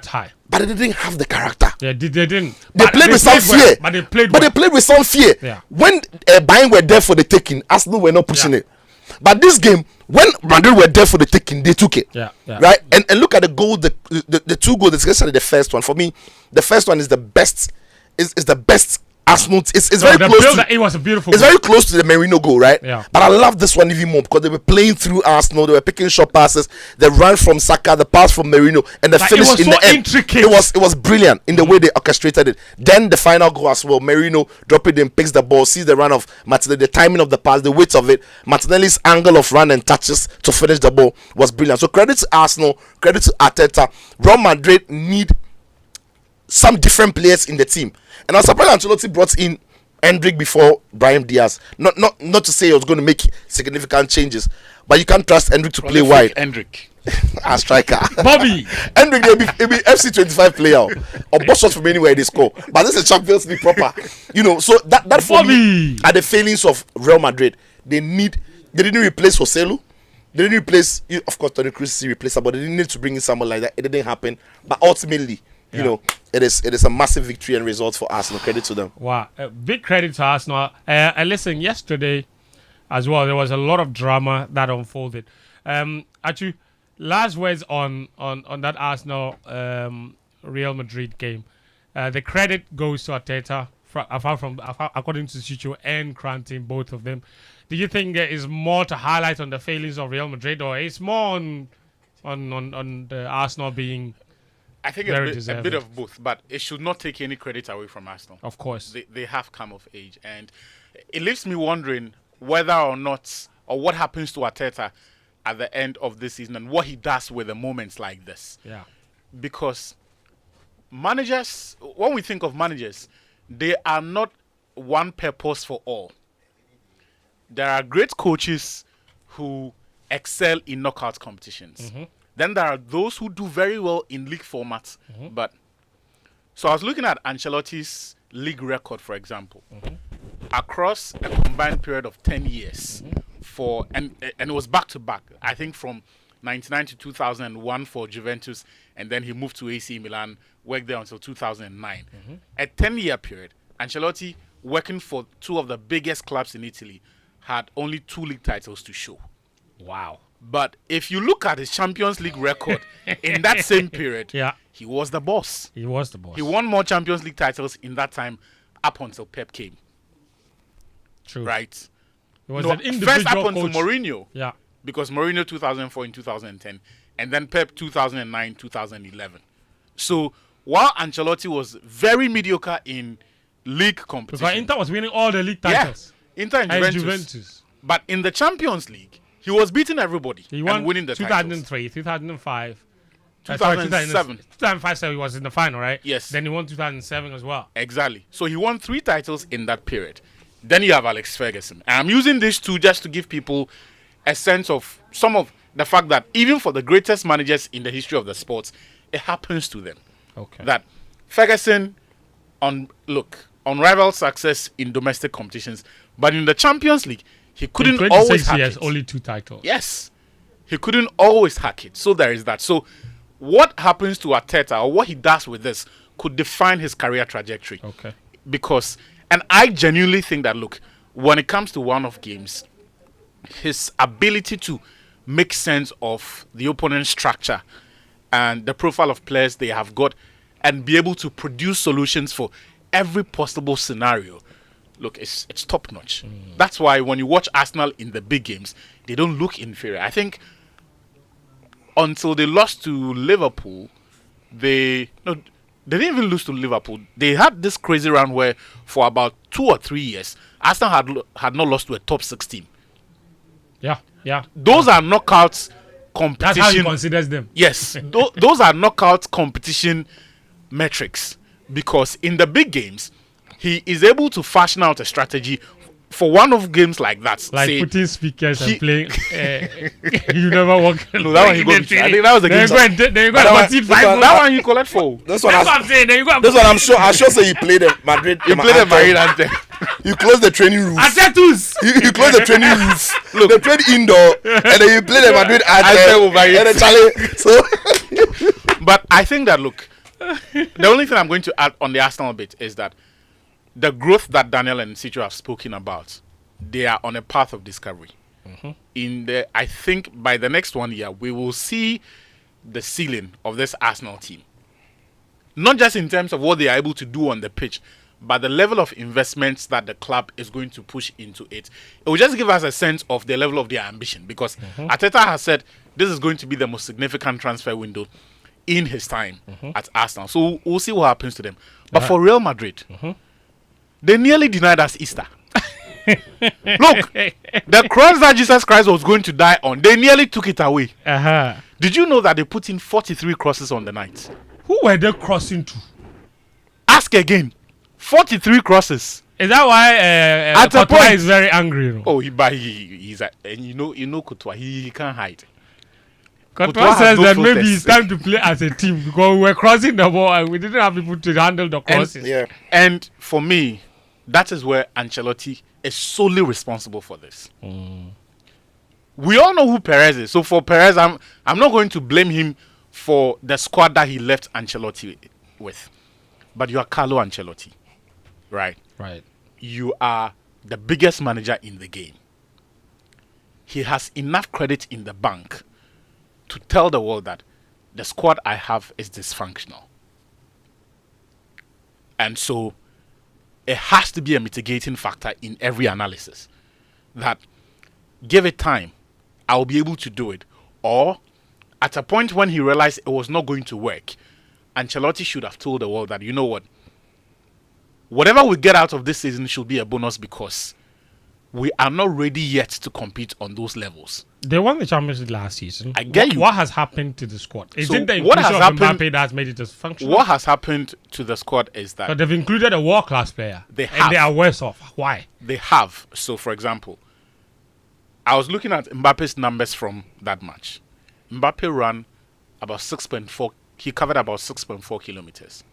high. But they didn't have the character. Yeah, they didn't. They played with some fear. But they played They played with some fear. Yeah. When Bayern were there for the taking, Arsenal were not pushing it. But this game, when Madrid were there for the taking, they took it. Yeah. Right? And look at the goal, the two goals, especially the first one. For me, the first one is the best. Is the best Arsenal. It's very close to. It was a beautiful. It's very close to the Merino goal, right? Yeah. But I love this one even more because they were playing through Arsenal. They were picking short passes. The run from Saka, the pass from Merino, and the finish in the end. Intricate. It was brilliant in the way they orchestrated it. Then the final goal as well. Merino drops it in, picks the ball, sees the run of Martinelli, the timing of the pass, the weight of it. Martinelli's angle of run and touches to finish the ball was brilliant. So credit to Arsenal, credit to Arteta. Real Madrid need some different players in the team, and I was surprised Ancelotti brought in Hendrick before Brahim Diaz. Not to say he was going to make significant changes, but you can't trust Hendrick to play wide. Hendrick. A striker. Bobby. Hendrick will be FC 25 player or boss shots from anywhere they score. But this is Champions League proper. So that for me are the failings of Real Madrid. They didn't replace Joselu. They didn't replace, of course, Toni Kroos is replaceable. They didn't need to bring in someone like that. It didn't happen. But ultimately, it is a massive victory and result for Arsenal. Credit to them. Wow, big credit to Arsenal. I listened yesterday as well. There was a lot of drama that unfolded. Actually, last words on that Arsenal Real Madrid game. The credit goes to Arteta, according to Chicho and Cranton, both of them. Do you think there is more to highlight on the failings of Real Madrid, or it's more on the Arsenal being? I think a bit of both, but it should not take any credit away from Arsenal. Of course. They have come of age. And it leaves me wondering whether or not, or what happens to Arteta at the end of this season and what he does with the moments like this. Yeah. Because managers, when we think of managers, they are not one purpose for all. There are great coaches who excel in knockout competitions. Mm-hmm. Then there are those who do very well in league formats. Mm-hmm. But so I was looking at Ancelotti's league record, for example. Mm-hmm. Across a combined period of 10 years, and it was back to back. I think from 99 to 2001 for Juventus, and then he moved to AC Milan, worked there until 2009. A 10-year period. Ancelotti, working for two of the biggest clubs in Italy, had only 2 league titles to show. Wow. But if you look at his Champions League record in that same period, he was the boss. He was the boss. He won more Champions League titles in that time up until Pep came. True. Right? It was an individual first up until coach. Mourinho. Yeah. Because Mourinho 2004 and 2010, and then Pep 2009, 2011. So while Ancelotti was very mediocre in league competition, Because Inter was winning all the league titles. Inter and Juventus. But in the Champions League, he was beating everybody He won and winning the 2003, 2005. 2007. 2005, so he was in the final, right? Yes. Then he won 2007 as well. Exactly. So he won 3 titles in that period. Then you have Alex Ferguson. And I'm using this too just to give people a sense of some of the fact that even for the greatest managers in the history of the sports, it happens to them. Okay. That Ferguson, unrivaled success in domestic competitions, but in the Champions League, he couldn't in always 26 hack years, it. only 2 titles. Yes. He couldn't always hack it. So there is that. So what happens to Arteta or what he does with this could define his career trajectory. Okay. Because, and I genuinely think that, look, when it comes to one-off games, his ability to make sense of the opponent's structure and the profile of players they have got and be able to produce solutions for every possible scenario, look, it's top-notch. That's why when you watch Arsenal in the big games, they don't look inferior. I think until they lost to Liverpool, they didn't even lose to Liverpool. They had this crazy run where for about 2 or 3 years, Arsenal had not lost to a top 6 team. Yeah. Those are knockout competition. That's how he considers them. Yes, those are knockout competition metrics, because in the big games, he is able to fashion out a strategy for one-off games like that. Like say, putting speakers and playing. You never walk. No, that one he got. I think that was a game. Then you got to concede 5 That one you collect for. This one, That's what I'm saying. Then you got. this one I'm sure say you played the Madrid. You play the Madrid anthem. You close the training rooms. Atetus. You close the training rooms. Look, they train indoor, and then you play the Madrid Anthem over and it. then Charlie. So But I think that, look, the only thing I'm going to add on the Arsenal bit is that the growth that Daniel and Sicho have spoken about, they are on a path of discovery. I think by the next 1 year, we will see the ceiling of this Arsenal team. Not just in terms of what they are able to do on the pitch, but the level of investments that the club is going to push into it. It will just give us a sense of the level of their ambition, because Arteta has said this is going to be the most significant transfer window in his time at Arsenal. So we'll see what happens to them. But for Real Madrid, they nearly denied us Easter. Look, the cross that Jesus Christ was going to die on, they nearly took it away. Did you know that they put in 43 crosses on the night? Who were they crossing to? Ask again. 43 crosses. Is that why At a Courtois point- is very angry? You know? Oh, he's and you know Courtois, he can't hide. Courtois Courtois has says no that maybe filters. it's time to play as a team, because we were crossing the ball and we didn't have people to handle the crosses. yeah, And for me, that is where Ancelotti is solely responsible for this. We all know who Perez is. So for Perez, I'm not going to blame him for the squad that he left Ancelotti with. But you are Carlo Ancelotti, right? Right. You are the biggest manager in the game. He has enough credit in the bank to tell the world that the squad I have is dysfunctional. And so it has to be a mitigating factor in every analysis. That give it time, I'll be able to do it. Or at a point when he realized it was not going to work, Ancelotti should have told the world that, you know what, whatever we get out of this season should be a bonus, because we are not ready yet to compete on those levels. They won the Champions League last season. I get you. What has happened to the squad? Is So it the what inclusion has of happened- Mbappe that has made it dysfunctional? What has happened to the squad is that But they've included a world-class player. They And have. they are worse off. Why? they have. So, for example, I was looking at Mbappe's numbers from that match. Mbappe ran about 6.4. He covered about 6.4 kilometers.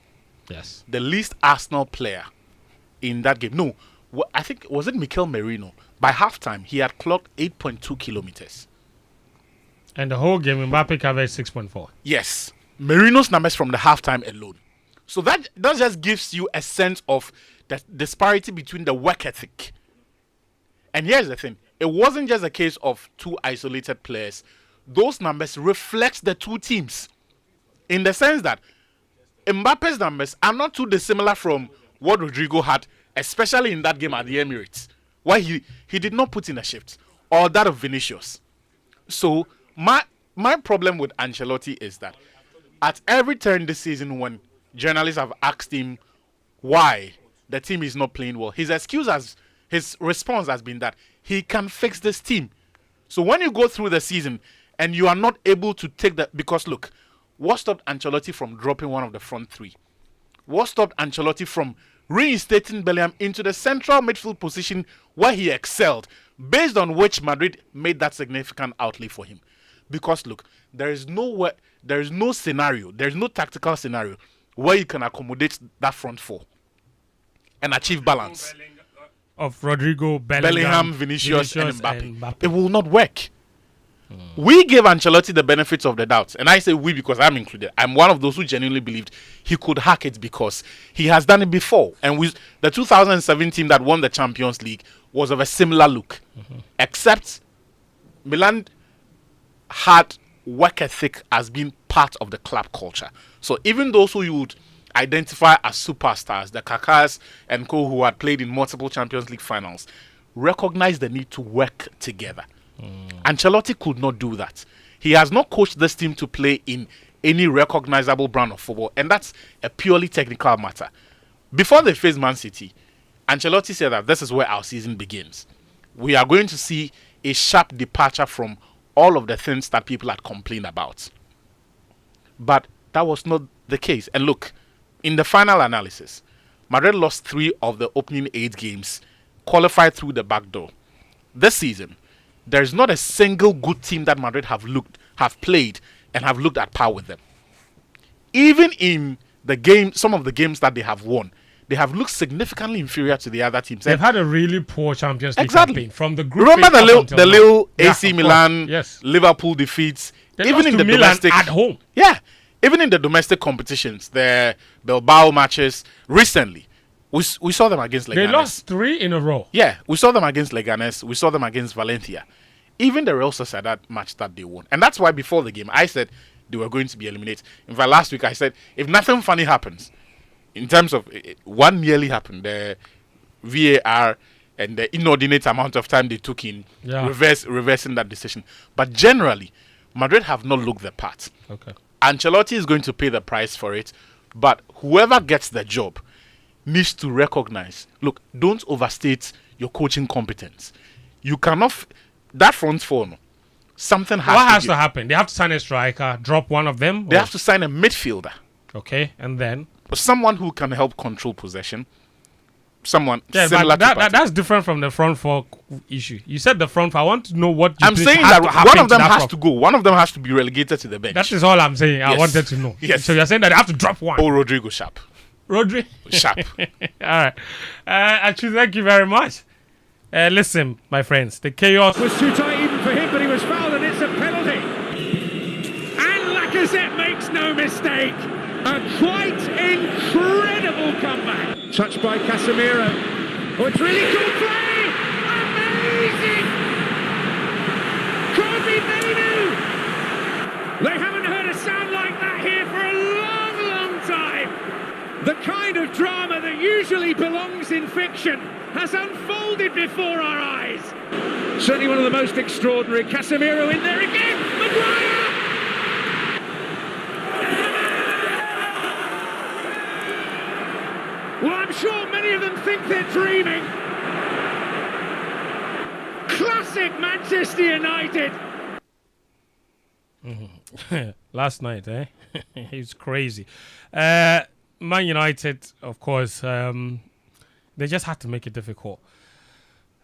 Yes. The least Arsenal player in that game. No, I think, was it Mikel Merino? By halftime, he had clocked 8.2 kilometers. And the whole game, Mbappe covered 6.4. Yes. Merino's numbers from the halftime alone. So that just gives you a sense of the disparity between the work ethic. And here's the thing. It wasn't just a case of two isolated players. Those numbers reflect the two teams. In the sense that Mbappe's numbers are not too dissimilar from what Rodrigo had, especially in that game at the Emirates, where he did not put in a shift, or that of Vinicius. So my problem with Ancelotti is that at every turn this season when journalists have asked him why the team is not playing well, his response has been that he can fix this team. So when you go through the season and you are not able to take that, because look, what stopped Ancelotti from dropping one of the front three? What stopped Ancelotti from reinstating Bellingham into the central midfield position where he excelled, based on which Madrid made that significant outlay for him? Because look, there is no scenario, there is no tactical scenario where you can accommodate that front four and achieve balance. Of Rodrigo, Bellingham, Vinicius and Mbappe. It will not work. We gave Ancelotti the benefits of the doubt. And I say we because I'm included. I'm one of those who genuinely believed he could hack it because he has done it before. And the 2007 team that won the Champions League was of a similar look. Except Milan had work ethic as being part of the club culture. So even those who you would identify as superstars, the Kakas and co who had played in multiple Champions League finals, recognize the need to work together. Ancelotti could not do that. He has not coached this team to play in any recognizable brand of football, and that's a purely technical matter. Before they faced Man City, Ancelotti said that this is where our season begins. We are going to see a sharp departure from all of the things that people had complained about. But that was not the case. And look, in the final analysis, Madrid lost 3 of the opening 8 games, qualified through the back door. This season, there is not a single good team that Madrid have played and have looked at par with them. Even in the game, some of the games that they have won, they have looked significantly inferior to the other teams. They've had a really poor Champions League campaign from the group. Remember the little AC Milan, yes, Liverpool defeats, they even in the Milan domestic at home. Yeah, even in the domestic competitions, the Bilbao matches recently. We saw them against Leganes. They lost 3 in a row. Yeah, we saw them against Leganes. We saw them against Valencia. Even the Real Sociedad match that they won. And that's why before the game, I said they were going to be eliminated. In fact, last week I said, if nothing funny happens, in terms of one nearly happened, the VAR and the inordinate amount of time they took in reversing that decision. But generally, Madrid have not looked the part. Okay. Ancelotti is going to pay the price for it. But whoever gets the job needs to recognize, look, don't overstate your coaching competence. You cannot, that front four, something has what has to happen? They have to sign a striker, drop one of them? They have to sign a midfielder. Okay, and then? Someone who can help control possession. Someone similar to that's different from the front four issue. You said the front four. I want to know what you I'm saying that one of them has to go. One of them has to be relegated to the bench. That is all I'm saying. Yes. I wanted to know. Yes. So you're saying that they have to drop one. Oh, Rodrigo Sharp. Rodri? Sharp. All right. Actually, thank you very much. Listen, my friends, the chaos was too tight even for him, but he was fouled and it's a penalty. And Lacazette makes no mistake. A quite incredible comeback. Touched by Casemiro. Oh, it's really good play! Amazing! Kobe Mainu! They haven't heard a sound like that here for a long, long time. The kind of drama that usually belongs in fiction has unfolded before our eyes. Certainly one of the most extraordinary. Casemiro in there again. Maguire! Well, I'm sure many of them think they're dreaming. Classic Manchester United. Last night, He was crazy. Man United, of course, they just had to make it difficult.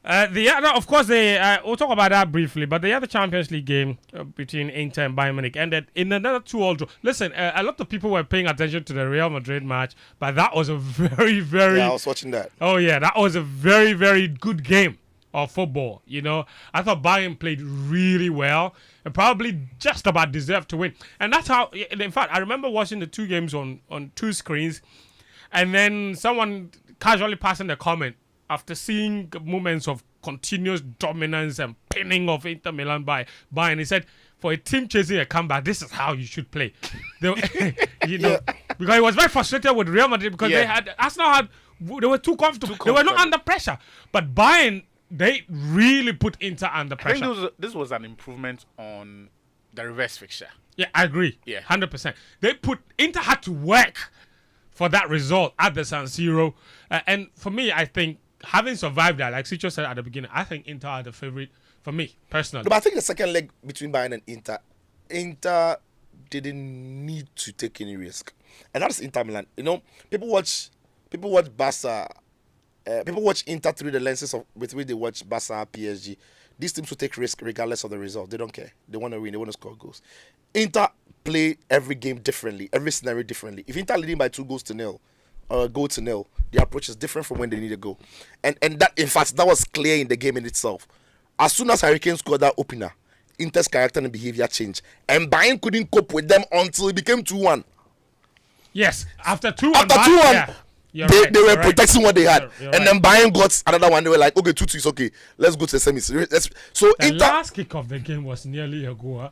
Of course, we'll talk about that briefly, but the other Champions League game between Inter and Bayern Munich ended in another 2-2 draw. Listen, a lot of people were paying attention to the Real Madrid match, but that was a very, very... Yeah, I was watching that. Oh, yeah, that was a very, very good game. of football. You know, I thought Bayern played really well and probably just about deserved to win. And that's how, in fact, I remember watching the 2 games on 2 screens, and then someone casually passing a comment after seeing moments of continuous dominance and pinning of Inter Milan by Bayern. He said, for a team chasing a comeback, this is how you should play. You know, because he was very frustrated with Real Madrid because they were too comfortable. They were not under pressure. But Bayern, they really put Inter under pressure. I think this was an improvement on the reverse fixture. Yeah, I agree. Yeah. 100%. Inter had to work for that result at the San Siro. And for me, I think having survived that, like Sicho said at the beginning, I think Inter are the favorite for me, personally. No, but I think the second leg between Bayern and Inter didn't need to take any risk. And that's Inter Milan. You know, people watch Barca, people watch Inter through the lenses with which they watch Barca, PSG. These teams will take risk regardless of the result. They don't care. They want to win. They want to score goals. Inter play every game differently, every scenario differently. If Inter leading by 2-0 or a goal to nil, the approach is different from when they need a goal. And that, in fact, that was clear in the game in itself. As soon as Hurricane scored that opener, Inter's character and behavior changed. And Bayern couldn't cope with them until it became 2-1. Yes, after 2-1. After 2-1, yeah. they were protecting what they had. You're and then Bayern got another one. They were like, okay, 2-2 is okay. Let's go to the semis. So the Inter last kick of the game was nearly a goal.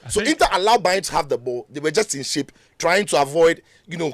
So Inter allowed Bayern to have the ball. They were just in shape, trying to avoid,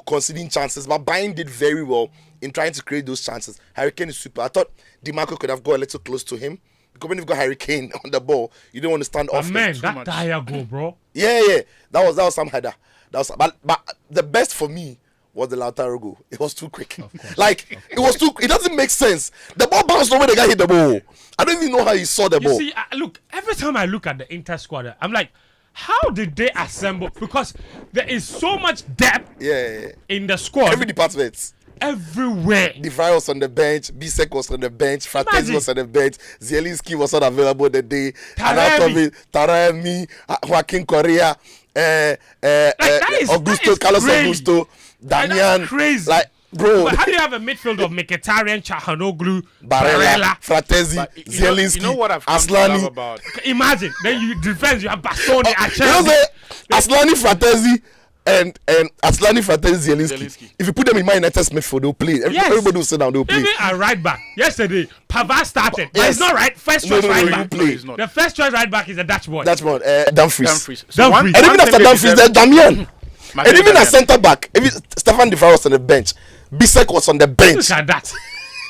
conceding chances. But Bayern did very well in trying to create those chances. Hurricane is super. I thought DiMarco could have got a little close to him. Because when you've got Hurricane on the ball, you don't want to stand off. Man, that dire goal, bro. Yeah. That was some header. But the best for me was the Lautaro goal. It was too quick. It was too. It doesn't make sense. The ball bounced over the guy hit the ball. I don't even know how he saw the ball. You see, look, every time I look at the Inter squad, I'm like, how did they assemble? Because there is so much depth in the squad. Every department. Everywhere. Divine was on the bench, Bisek was on the bench, Fratesi was on the bench, Zielinski was not available the day, Taremi, Joaquin Correa, Augusto, Carlos Augusto, Damian. Crazy. Bro. But how do you have a midfield of Mkhitaryan, Chahanoglu, Barella, Fratesi, Zielinski, you know what I've come Aslani. to love about? Imagine, then you defense, you have Bastoni, Aslani, Fratesi, and Aslani, Fratesi, Zielinski. If you put them in my United midfield, they'll play. Everybody will sit down, they'll play. Even a right back. Yesterday, Pavard started. But it's not right. First choice right back. The first choice right back is a Dutch boy. Dumfries. Dumfries. And even after Dumfries, there's Damian. And even at centre back, Stefan Divine was on the bench. Bisek was on the bench. Look at that.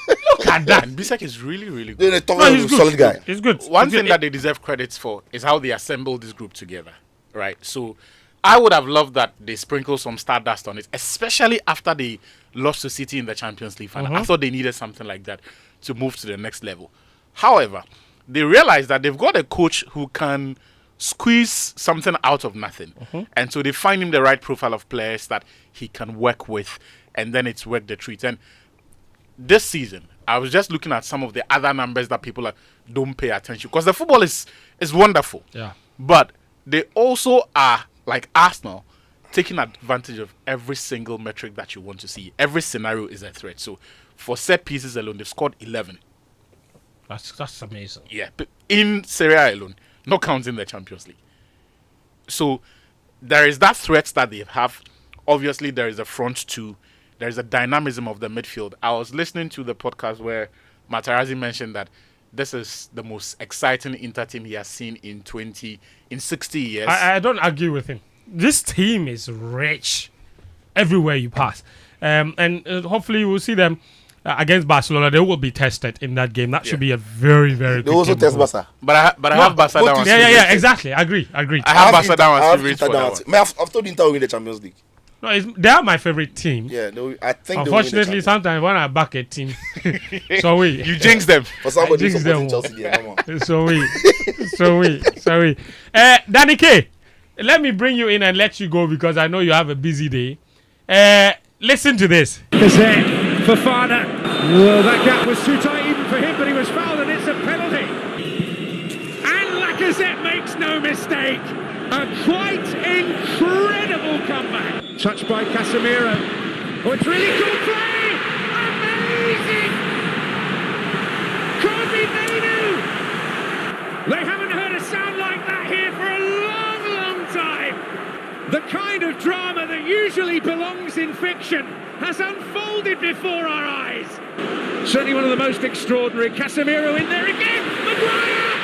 Look at that. And Bisek is really, really good. He's a solid guy. He's good. One thing that they deserve credits for is how they assembled this group together. Right? So I would have loved that they sprinkled some stardust on it, especially after they lost to City in the Champions League final. I thought they needed something like that to move to the next level. However, they realized that they've got a coach who can squeeze something out of nothing. And so they find him the right profile of players that he can work with, and then it's work the treat. And this season, I was just looking at some of the other numbers that people don't pay attention, because the football is wonderful. Yeah. But they also are, like Arsenal, taking advantage of every single metric that you want to see. Every scenario is a threat. So for set pieces alone, they've scored 11. That's amazing. Yeah, in Serie A alone, not counting the Champions League. So there is that threat that they have. Obviously, there is a front two. There is a dynamism of the midfield. I was listening to the podcast where Materazzi mentioned that this is the most exciting Inter team he has seen in 60 years. I don't argue with him. This team is rich everywhere you pass. And hopefully we'll see them against Barcelona. They will be tested in that game. That should be a very, very good game. They also test Barca. But I have Barca down. Yeah, exactly. I agree. I have Barca down as favorite for that one. I've told Inter will win the Champions League. No, they are my favorite team. Yeah, I think. Unfortunately, sometimes when I back a team, you jinx them. For somebody jinx supporting them. Chelsea, sorry. Danny K, let me bring you in and let you go because I know you have a busy day. Listen to this. Gazette for Fana. Well, that gap was too tight even for him, but he was fouled and it's a penalty. And Lacazette makes no mistake. A quite incredible comeback. Touched by Casemiro. Oh, it's really good play! Amazing! Could be The kind of drama that usually belongs in fiction has unfolded before our eyes. Certainly one of the most extraordinary. Casemiro in there again. Maguire!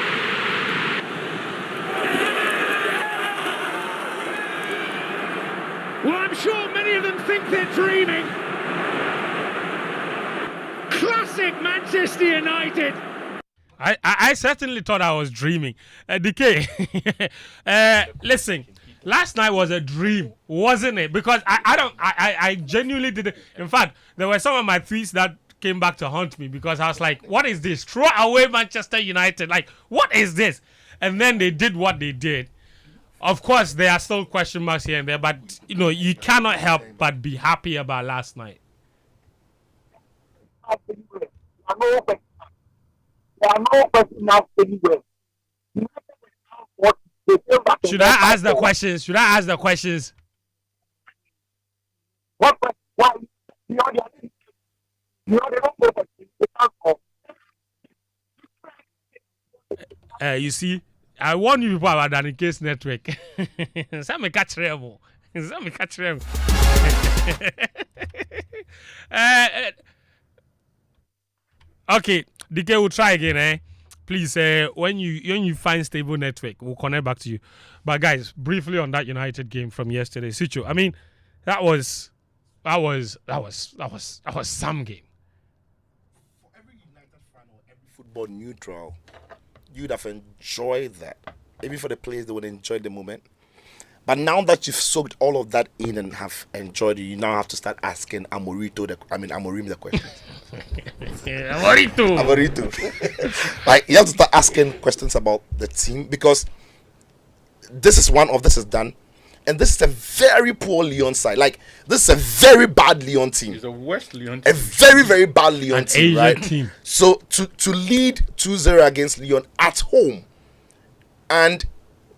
Well, I'm sure many of them think they're dreaming. Classic Manchester United. I certainly thought I was dreaming. DK, listen, last night was a dream, wasn't it? Because I genuinely didn't. In fact, there were some of my tweets that came back to haunt me because I was like, what is this? Throw away Manchester United. Like, what is this? And then they did what they did. Of course, there are still question marks here and there, but, you know, you cannot help but be happy about last night. Should I ask the questions? What? Why? You see, I warn you people about that in case network. Some catch them. Okay, DK will try again, eh? Please, when you find stable network, we'll connect back to you. But guys, briefly on that United game from yesterday, Sicho. I mean, that was some game. For every United fan or every football neutral, you'd have enjoyed that. Maybe for the players, they would enjoy the moment. But now that you've soaked all of that in and have enjoyed it, you now have to start asking Amorim the questions. Amorim. Like, you have to start asking questions about the team because this is done. And this is a very poor Lyon side. Like, this is a very bad Lyon team. It's a West Lyon team. A very, very bad Lyon team, Asian right? team. So to lead 2-0 against Lyon at home and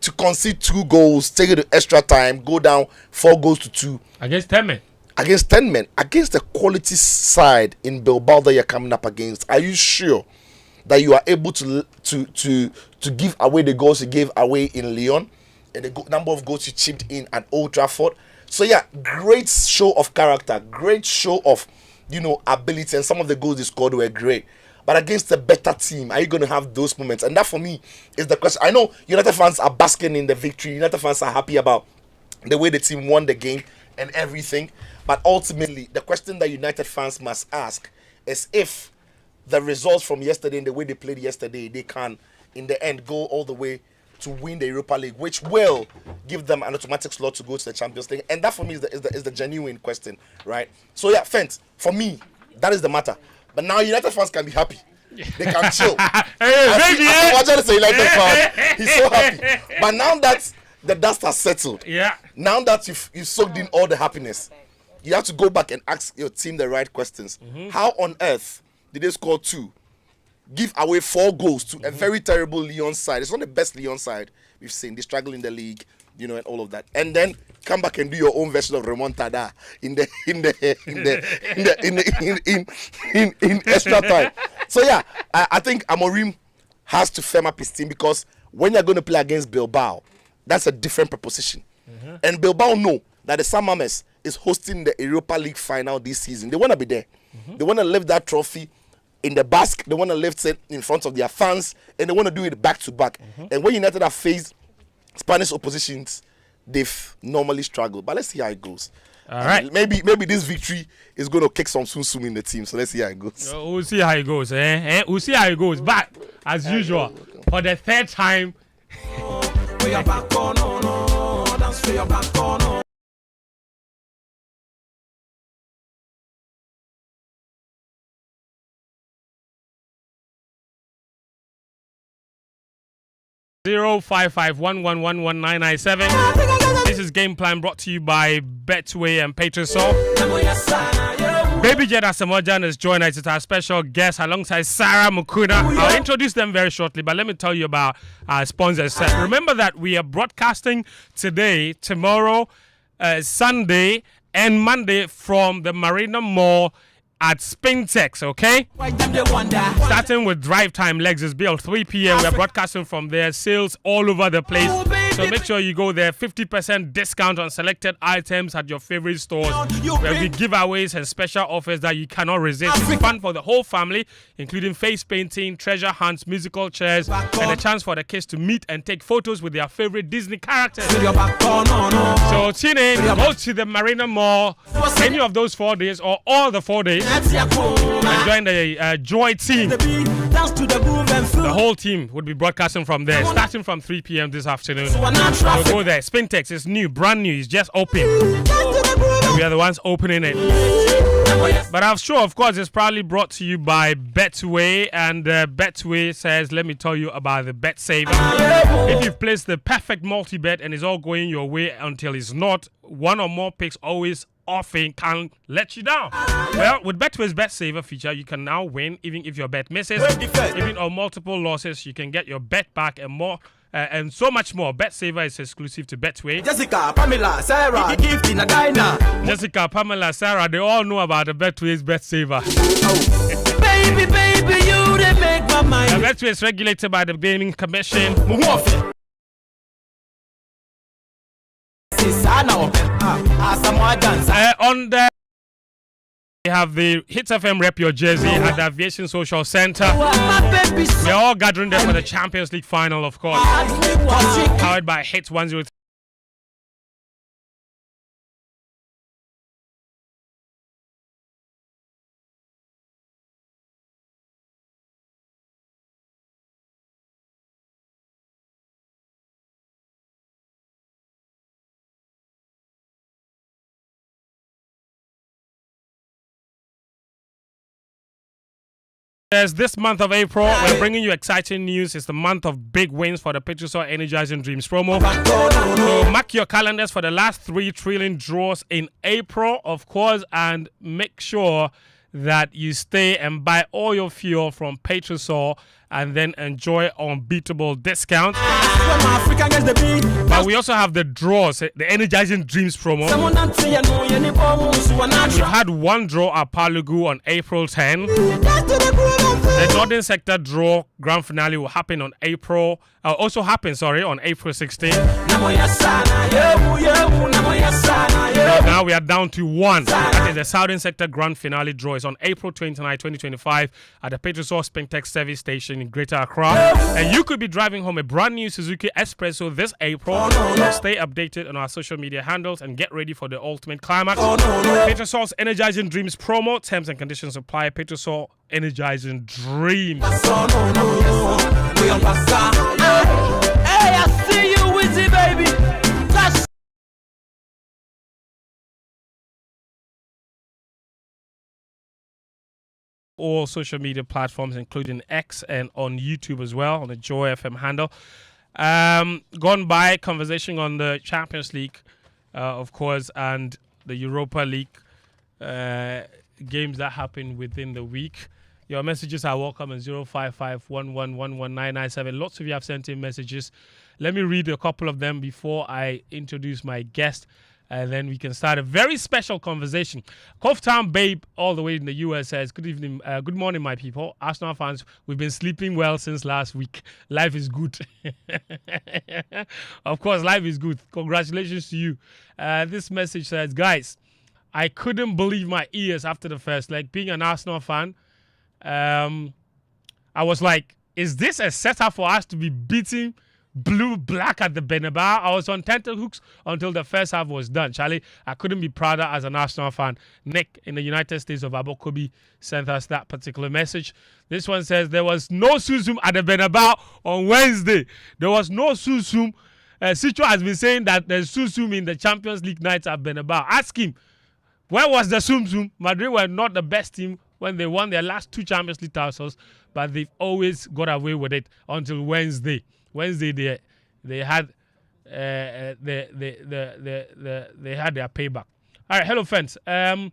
to concede 2 goals, take it to extra time, go down 4 goals to 2. Against 10 men. Against 10 men. Against the quality side in Bilbao that you're coming up against. Are you sure that you are able to give away the goals you gave away in Lyon? And the number of goals you chipped in at Old Trafford. So yeah, great show of character, great show of, ability, and some of the goals they scored were great. But against a better team, are you going to have those moments? And that for me is the question. I know United fans are basking in the victory. United fans are happy about the way the team won the game and everything. But ultimately, the question that United fans must ask is if the results from yesterday and the way they played yesterday, they can, in the end, go all the way to win the Europa League, which will give them an automatic slot to go to the Champions League. And that for me is the genuine question, right? So yeah, Fent, for me, that is the matter. But now United fans can be happy. They can chill. I want to say United fans, he's so happy. But now that the dust has settled, now that you've soaked in all the happiness, you have to go back and ask your team the right questions. How on earth did they score 2? Give away 4 goals to a very terrible Lyon side. It's not the best Lyon side we've seen. They struggle in the league, and all of that. And then come back and do your own version of remontada in extra time. So yeah, I think Amorim has to firm up his team because when you're going to play against Bilbao, that's a different proposition. And Bilbao know that the San Mames is hosting the Europa League final this season. They want to be there. They want to lift that trophy in the basque. They want to lift it in front of their fans, and they want to do it back to back. And when United have faced Spanish oppositions, they've normally struggled. But let's see how it goes. All right. Maybe this victory is going to kick some soon in the team. So let's see how it goes. We'll see how it goes. We'll see how it goes. But as usual, for the third time. 05511119997. This is Game Plan brought to you by Betway and Petrosol. Baby Jed Asamoah has joined us as our special guest alongside Sarah Mukuna. I'll introduce them very shortly, but let me tell you about our sponsors. Remember that we are broadcasting today, tomorrow, Sunday, and Monday from the Marina Mall at Spintex, okay? Starting with drive time, Legs is built 3 p.m. We're broadcasting from there. Sales all over the place. So make sure you go there. 50% discount on selected items at your favorite stores. Where we giveaways and special offers that you cannot resist. It's fun for the whole family, including face painting, treasure hunts, musical chairs, and a chance for the kids to meet and take photos with their favorite Disney characters. So tune in, go to the Marina Mall, any of those 4 days or all the 4 days, and join the Joy team. The whole team would be broadcasting from there, starting from 3 p.m. this afternoon. So go there. Spintex is new, brand new. It's just open. We are the ones opening it. But I'm sure, of course, it's probably brought to you by Betway. And Betway says, let me tell you about the Bet Saver. If you've placed the perfect multi-bet and it's all going your way until it's not, one or more picks always often can let you down. Well, with Betway's Bet Saver feature, you can now win even if your bet misses. Even on multiple losses, you can get your bet back and more. And so much more. Bet Saver is exclusive to Betway. Jessica, Pamela, Sarah, gift in a diner. Jessica, Pamela, Sarah, they all know about the Betway's Bet Saver. Baby, baby, you they make my mind. The Betway is regulated by the Gaming Commission. On the we have the Hits FM Rep Your Jersey at the Aviation Social Center. We're all gathering there for the Champions League final, of course. Powered by Hits 103. This month of April, we're bringing you exciting news. It's the month of big wins for the Petrosol Energizing Dreams promo. So mark your calendars for the last 3 thrilling draws in April, of course, and make sure that you stay and buy all your fuel from Petrosol and then enjoy unbeatable discounts. But we also have the draws, the Energizing Dreams promo. We had one draw at Palugu on April 10. The Northern Sector draw grand finale will happen on April 16. Now we are down to one. That is the Southern Sector grand finale draw is on April 29, 2025 at the Petrosol Spintex service station in Greater Accra. And you could be driving home a brand new Suzuki Espresso this April. Stay updated on our social media handles and get ready for the ultimate climax. Petrosol's Energizing Dreams promo. Terms and conditions apply. Petrosol Energizing Dreams. Hey, I see you, Wizzy, baby. That's all social media platforms, including X and on YouTube as well, on the Joy FM handle. Gone by conversation on the Champions League, of course, and the Europa League games that happened within the week. Your messages are welcome on 055-1111-997. Lots of you have sent in messages. Let me read a couple of them before I introduce my guest, and then we can start a very special conversation. Cove Town Babe, all the way in the US, says, good evening, good morning, my people. Arsenal fans, we've been sleeping well since last week. Life is good. Of course, life is good. Congratulations to you. This message says, guys, I couldn't believe my ears after the first leg. Being an Arsenal fan, I was like, is this a setup for us to be beating blue-black at the Bernabeu? I was on tenterhooks until the first half was done. Charlie, I couldn't be prouder as an Arsenal fan. Nick in the United States of Abokobi sent us that particular message. This one says, there was no Susum at the Bernabeu on Wednesday. There was no Susum. Sicho has been saying that there's Susum in the Champions League nights at Bernabeu. Ask him, where was the Susum? Madrid were not the best team when they won their last 2 Champions League titles, but they've always got away with it until Wednesday. Wednesday they had they had their payback. All right, hello friends. The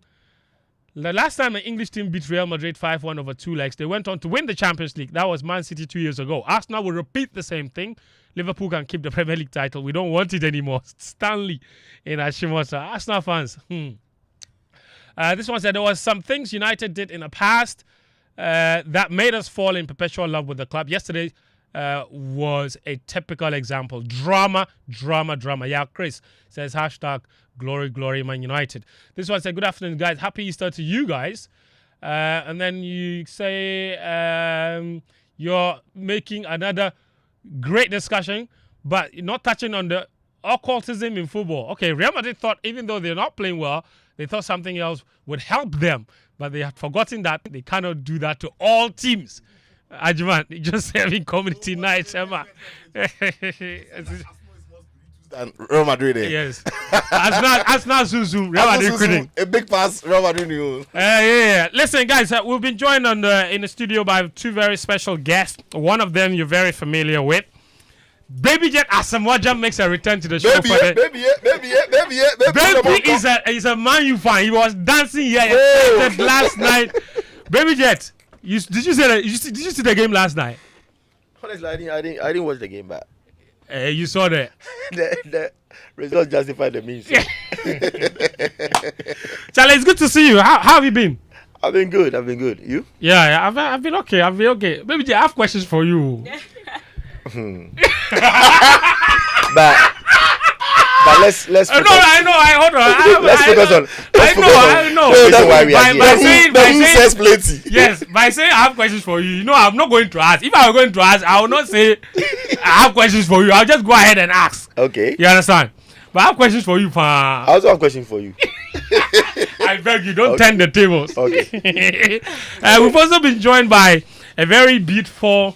last time an English team beat Real Madrid 5-1 over 2 legs, they went on to win the Champions League. That was Man City 2 years ago. Arsenal will repeat the same thing. Liverpool can keep the Premier League title. We don't want it anymore. Stanley in Ashimosa. Arsenal fans. This one said there was some things United did in the past that made us fall in perpetual love with the club. Yesterday, was a typical example. Drama. Yeah, Chris says #glory Man United. This one said, good afternoon, guys. Happy Easter to you guys. And then you say you're making another great discussion, but you're not touching on the occultism in football. Okay, Real Madrid thought even though they're not playing well, they thought something else would help them, but they had forgotten that they cannot do that to all teams. Ajman, just having community nights, Emma. And Real Madrid. Yes. Asna Zuzu, Real Madrid quitting. A big pass, Real Madrid. Yeah. Listen, guys, we've been joined in the studio by two very special guests. One of them you're very familiar with. Baby Jet Asamoah makes a return to the show. Baby is a Man U fan. He was dancing here last night. Baby Jet, did you see the game last night? Honestly, I didn't watch the game back. You saw that. the results justify the means. Charlie, it's good to see you. How have you been? I've been good. You? Yeah, I've been okay. Baby Jet, I have questions for you. but let's focus. I hold on. Let's focus on. I know. That's why we are here. By saying I have questions for you, I'm not going to ask. If I were going to ask, I will not say I have questions for you. I'll just go ahead and ask. Okay. You understand? But I have questions for you, I also have questions for you. I beg you, don't turn the tables. Okay. We've also been joined by a very beautiful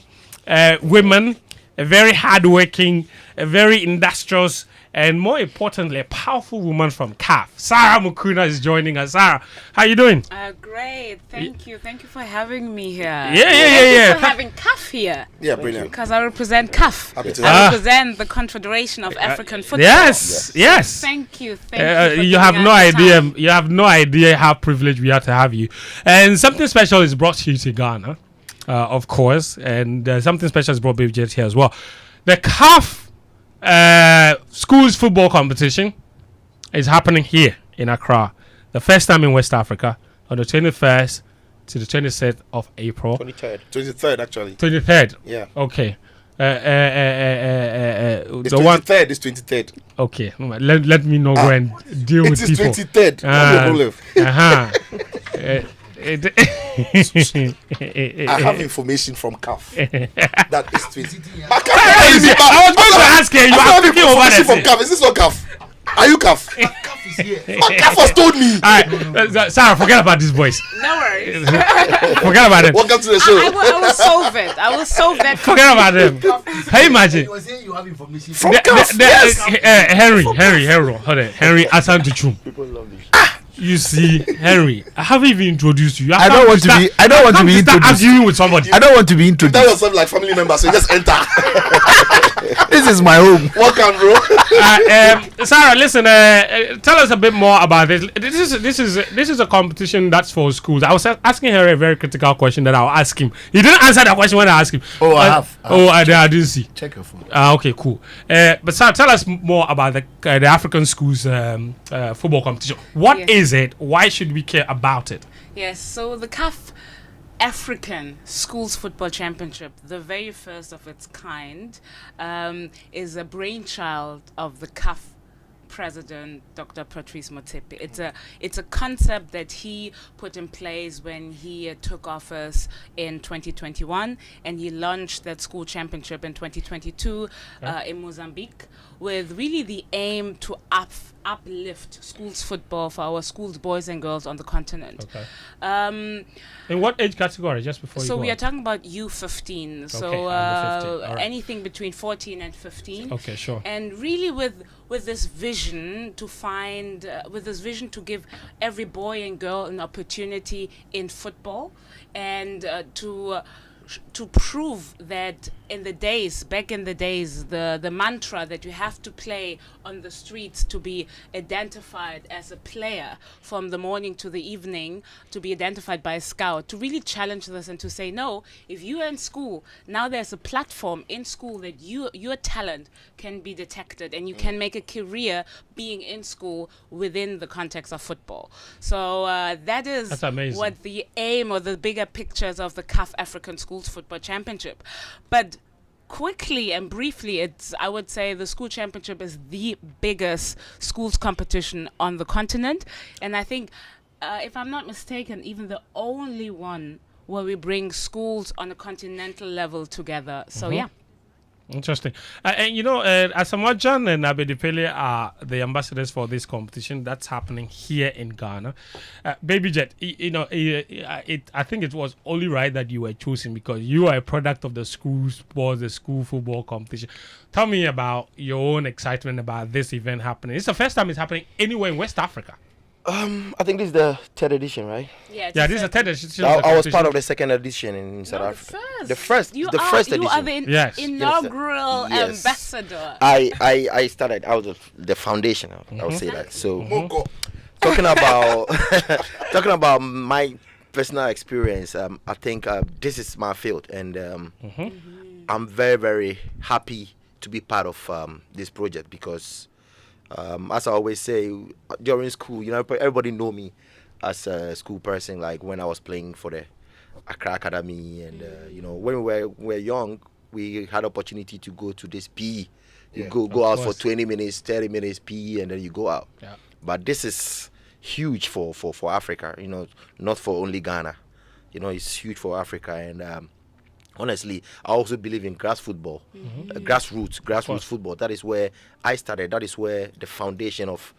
woman, a very hardworking, a very industrious, and more importantly, a powerful woman from CAF. Sarah Mukuna is joining us. Sarah, how you doing? Great. Thank you. Thank you for having me here. Yeah. For having CAF here. Yeah, brilliant. Because I represent CAF. I represent the Confederation of African Football. Yes. Thank you. You have no idea. You have no idea how privileged we are to have you. And something special is brought to you to Ghana, of course. And something special is brought Baby Jet here as well. The CAF schools football competition is happening here in Accra. The first time in West Africa on the 21st to the 26th of April. 23rd, actually. 23rd? Yeah. Okay. It's 23rd. It's 23rd. Okay. Let me know go and deal with people. It is 23rd. I have information from CAF that is 20. I was going to ask you. You are speaking over there. From CAF. Is this not CAF? Are you CAF? CAF is here. CAF has told me. All right, Sarah, forget about this voice. No worries. Forget about it. Welcome to the show. I will solve it. Forget about them. Can you imagine? You were saying you have information from CAF. Henry, Asantuchum. People love this. You see, Henry, I haven't even introduced you. I don't want to be introduced. Arguing with somebody. I don't want to be introduced. Tell yourself like family members, so you just enter. This is my home. Welcome, bro. Sarah, listen. Tell us a bit more about this. This is a competition that's for schools. I was asking her a very critical question that I'll ask him. He didn't answer that question when I asked him. Oh, I have. I didn't see. Check your phone. Okay, cool. But Sarah, tell us more about the African schools football competition. What is it? Why should we care about it? Yes. So the CAF African Schools Football Championship, the very first of its kind, is a brainchild of the CAF president, Dr. Patrice Motsepe. It's a concept that he put in place when he took office in 2021, and he launched that school championship in 2022 in Mozambique, with really the aim to uplift schools football for our schools boys and girls on the continent. Okay. In what age category? Just before you go we on? are talking about U15. Okay, So under 15. All right. anything between 14 and 15. Okay, sure. And really with this vision to give every boy and girl an opportunity in football, and to prove that back in the days, the mantra that you have to play on the streets to be identified as a player from the morning to the evening, to be identified by a scout, to really challenge this and to say, no, if you are in school, now there's a platform in school that your talent can be detected and you can make a career being in school within the context of football. So that is what the aim or the bigger pictures of the CAF African Schools Football Championship. But quickly and briefly, I would say the school championship is the biggest schools competition on the continent, and I think, if I'm not mistaken, even the only one where we bring schools on a continental level together. So yeah. Interesting. And Asamoah and Abedipele are the ambassadors for this competition that's happening here in Ghana. Baby Jet, I think it was only right that you were chosen because you are a product of the school sports, the school football competition. Tell me about your own excitement about this event happening. It's the first time it's happening anywhere in West Africa. I think this is the third edition, right? Yeah, this is the third edition. I was part of the second edition in South Africa. The first You edition. are the Yes. inaugural Yes. ambassador. I started out of the foundation. I would say that. So talking about my personal experience, I think this is my field, and I'm very, very happy to be part of this project because. As I always say, during school, everybody know me as a school person. Like when I was playing for the Accra Academy, and when we were young, we had opportunity to go to this PE. You go out for 20 minutes, 30 minutes PE, and then you go out. Yeah. But this is huge for Africa. Not for only Ghana. It's huge for Africa, and honestly, I also believe in grass football, grassroots football. That is where I started. That is where the foundation of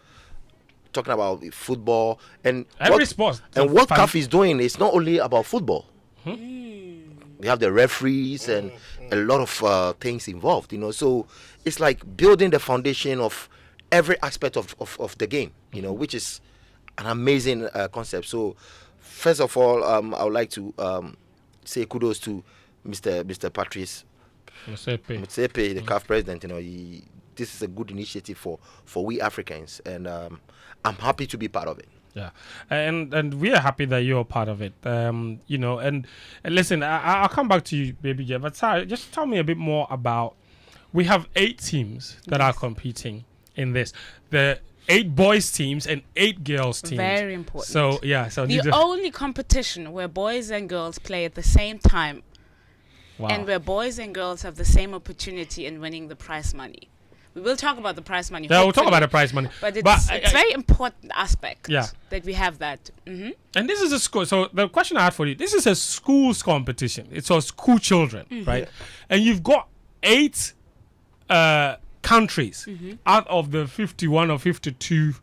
talking about football and every sport. And what CAF is doing is not only about football. We have the referees and a lot of things involved. So it's like building the foundation of every aspect of the game. Which is an amazing concept. So first of all, I would like to say kudos to Mr. Patrice Motsepe, the CAF president. This is a good initiative for we Africans, and I'm happy to be part of it. Yeah, and we are happy that you're part of it. And listen, I'll come back to you, Baby J. But Sarah, just tell me a bit more about. We have 8 teams that are competing in this. The 8 boys teams and 8 girls teams. Very important. So the only competition where boys and girls play at the same time. Wow. And where boys and girls have the same opportunity in winning the prize money. We will talk about the prize money. Yeah, we'll talk about the prize money. But it's a very important aspect that we have that. And this is a school. So the question I had for you, this is a schools competition. It's for school children, right? And you've got 8 countries out of the 51 or 52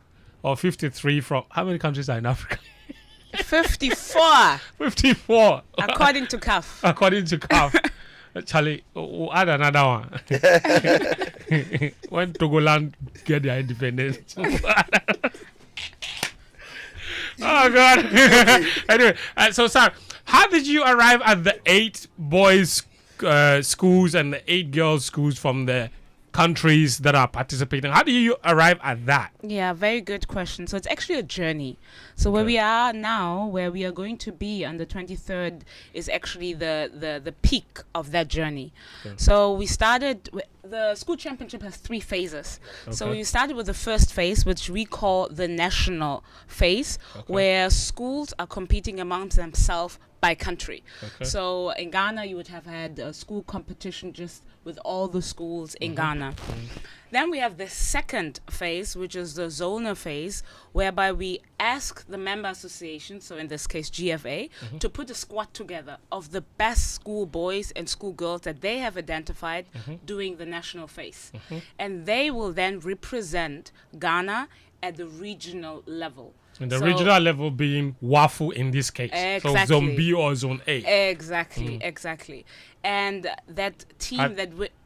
or 53 from... How many countries are in Africa? 54. 54. According to CAF. According to CAF. Charlie, we'll add another one. When Togoland get their independence. Oh, God. Anyway, so, sir, how did you arrive at the 8 boys' schools and the 8 girls' schools from the countries that are participating? How do you arrive at that? Yeah, very good question. So it's actually a journey. So where we are now, where we are going to be on the 23rd, is actually the peak of that journey. Okay. So we started the school championship has 3 phases. Okay. So we started with the first phase, which we call the national phase, where schools are competing amongst themselves by country. Okay. So in Ghana, you would have had a school competition just with all the schools in Ghana. Then we have the second phase, which is the zonal phase, whereby we ask the member association, so in this case GFA, to put a squad together of the best school boys and school girls that they have identified doing the national phase. And they will then represent Ghana at the regional level. And the regional level being WAFU in this case. Exactly. So Zone B or Zone A. Exactly. And that team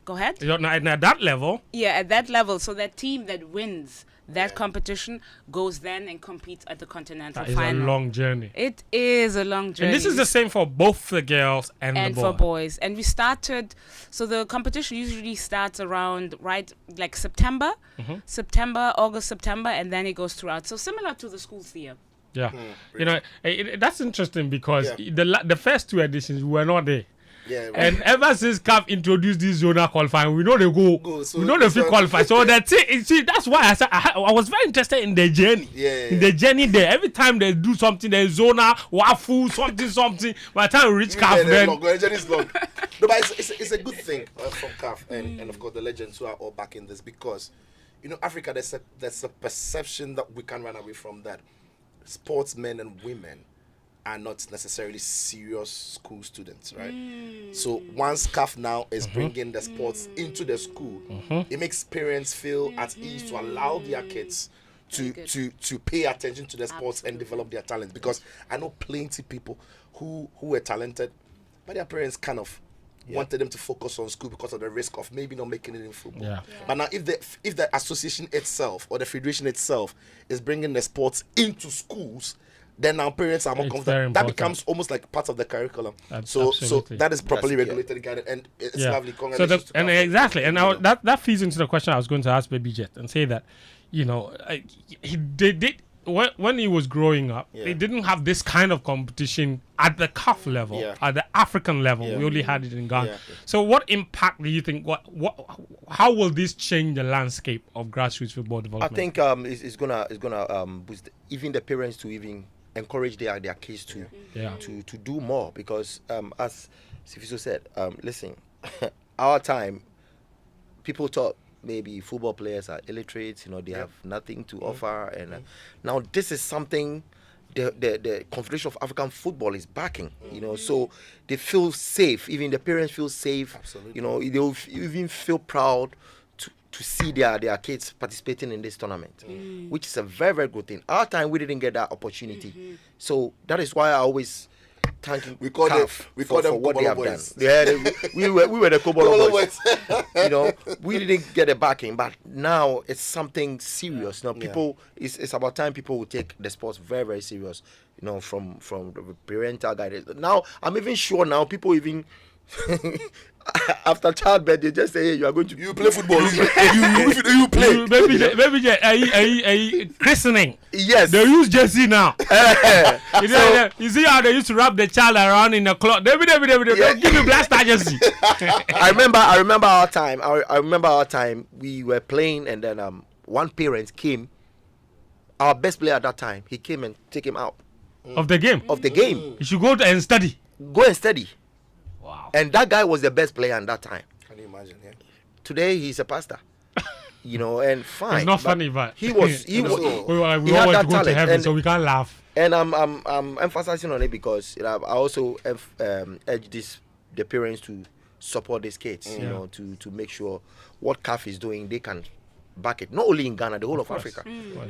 go ahead. At that level? Yeah, at that level. So that team that wins that competition goes then and competes at the continental final. It's a long journey. It is a long journey. And this is the same for both the girls and the boys. And for boys. And we started, so the competition usually starts around, like September, August, September, and then it goes throughout. So similar to the schools here. Yeah. That's interesting because the first 2 editions we were not there. Yeah, And ever since CAF introduced this zonal qualifying, we know they go. So We know they feel qualified. So the thing, see, that's why I said I was very interested in the journey. In the journey there, every time they do something, there's zonal, waffle, something. By the time we reach CAF, then the journey is long. No, but it's a good thing from CAF and of course the legends who are all backing this, because Africa, there's a perception that we can run away from, that sportsmen and women are not necessarily serious school students, right? So once CAF now is bringing the sports into the school, it makes parents feel at ease to allow their kids to pay attention to the sports and develop their talent, because I know plenty people who were talented, but their parents kind of wanted them to focus on school because of the risk of maybe not making it in football. But now if the association itself or the federation itself is bringing the sports into schools, then now parents are more confident. That becomes almost like part of the curriculum. So that is properly regulated, guided, and it's lovely. Congratulations. Exactly. And that feeds into the question I was going to ask Baby Jet, and say that, they did. When he was growing up, they didn't have this kind of competition at the CAF level, at the African level. We only had it in Ghana. So what impact do you think, how will this change the landscape of grassroots football development? I think it's gonna boost even the parents to even encourage their kids to do more, because as Sifiso said, listen, our time, people thought maybe football players are illiterate, they have nothing to offer, and now this is something the Confederation of African Football is backing, so they feel safe, even the parents feel safe. Absolutely. They'll even feel proud to see their kids participating in this tournament, which is a very, very good thing. Our time, we didn't get that opportunity, so that is why I always thanking CAF for what they have done. We were the Kobolo boys. We didn't get the backing, but now it's something serious. Now people, it's about time people will take the sports very, very serious. From the parental guidance. Now I'm even sure now people even after childbirth they just say, hey, you play football. you play. Baby, christening. Yes, they use jersey now. You see how they used to wrap the child around in a cloth. Give me blaster jersey. I remember our time. I remember our time. We were playing, and then one parent came. Our best player at that time, he came and take him out of the game. You should go and study. Go and study. Wow. And that guy was the best player at that time. Can you imagine? Yeah. Today he's a pastor. And fine. It's not funny, but he was. we all want to go to heaven, so we can't laugh. And I'm emphasizing on it because I also urge the parents to support these kids. To make sure what CAF is doing, they can back it. Not only in Ghana, the whole of Africa.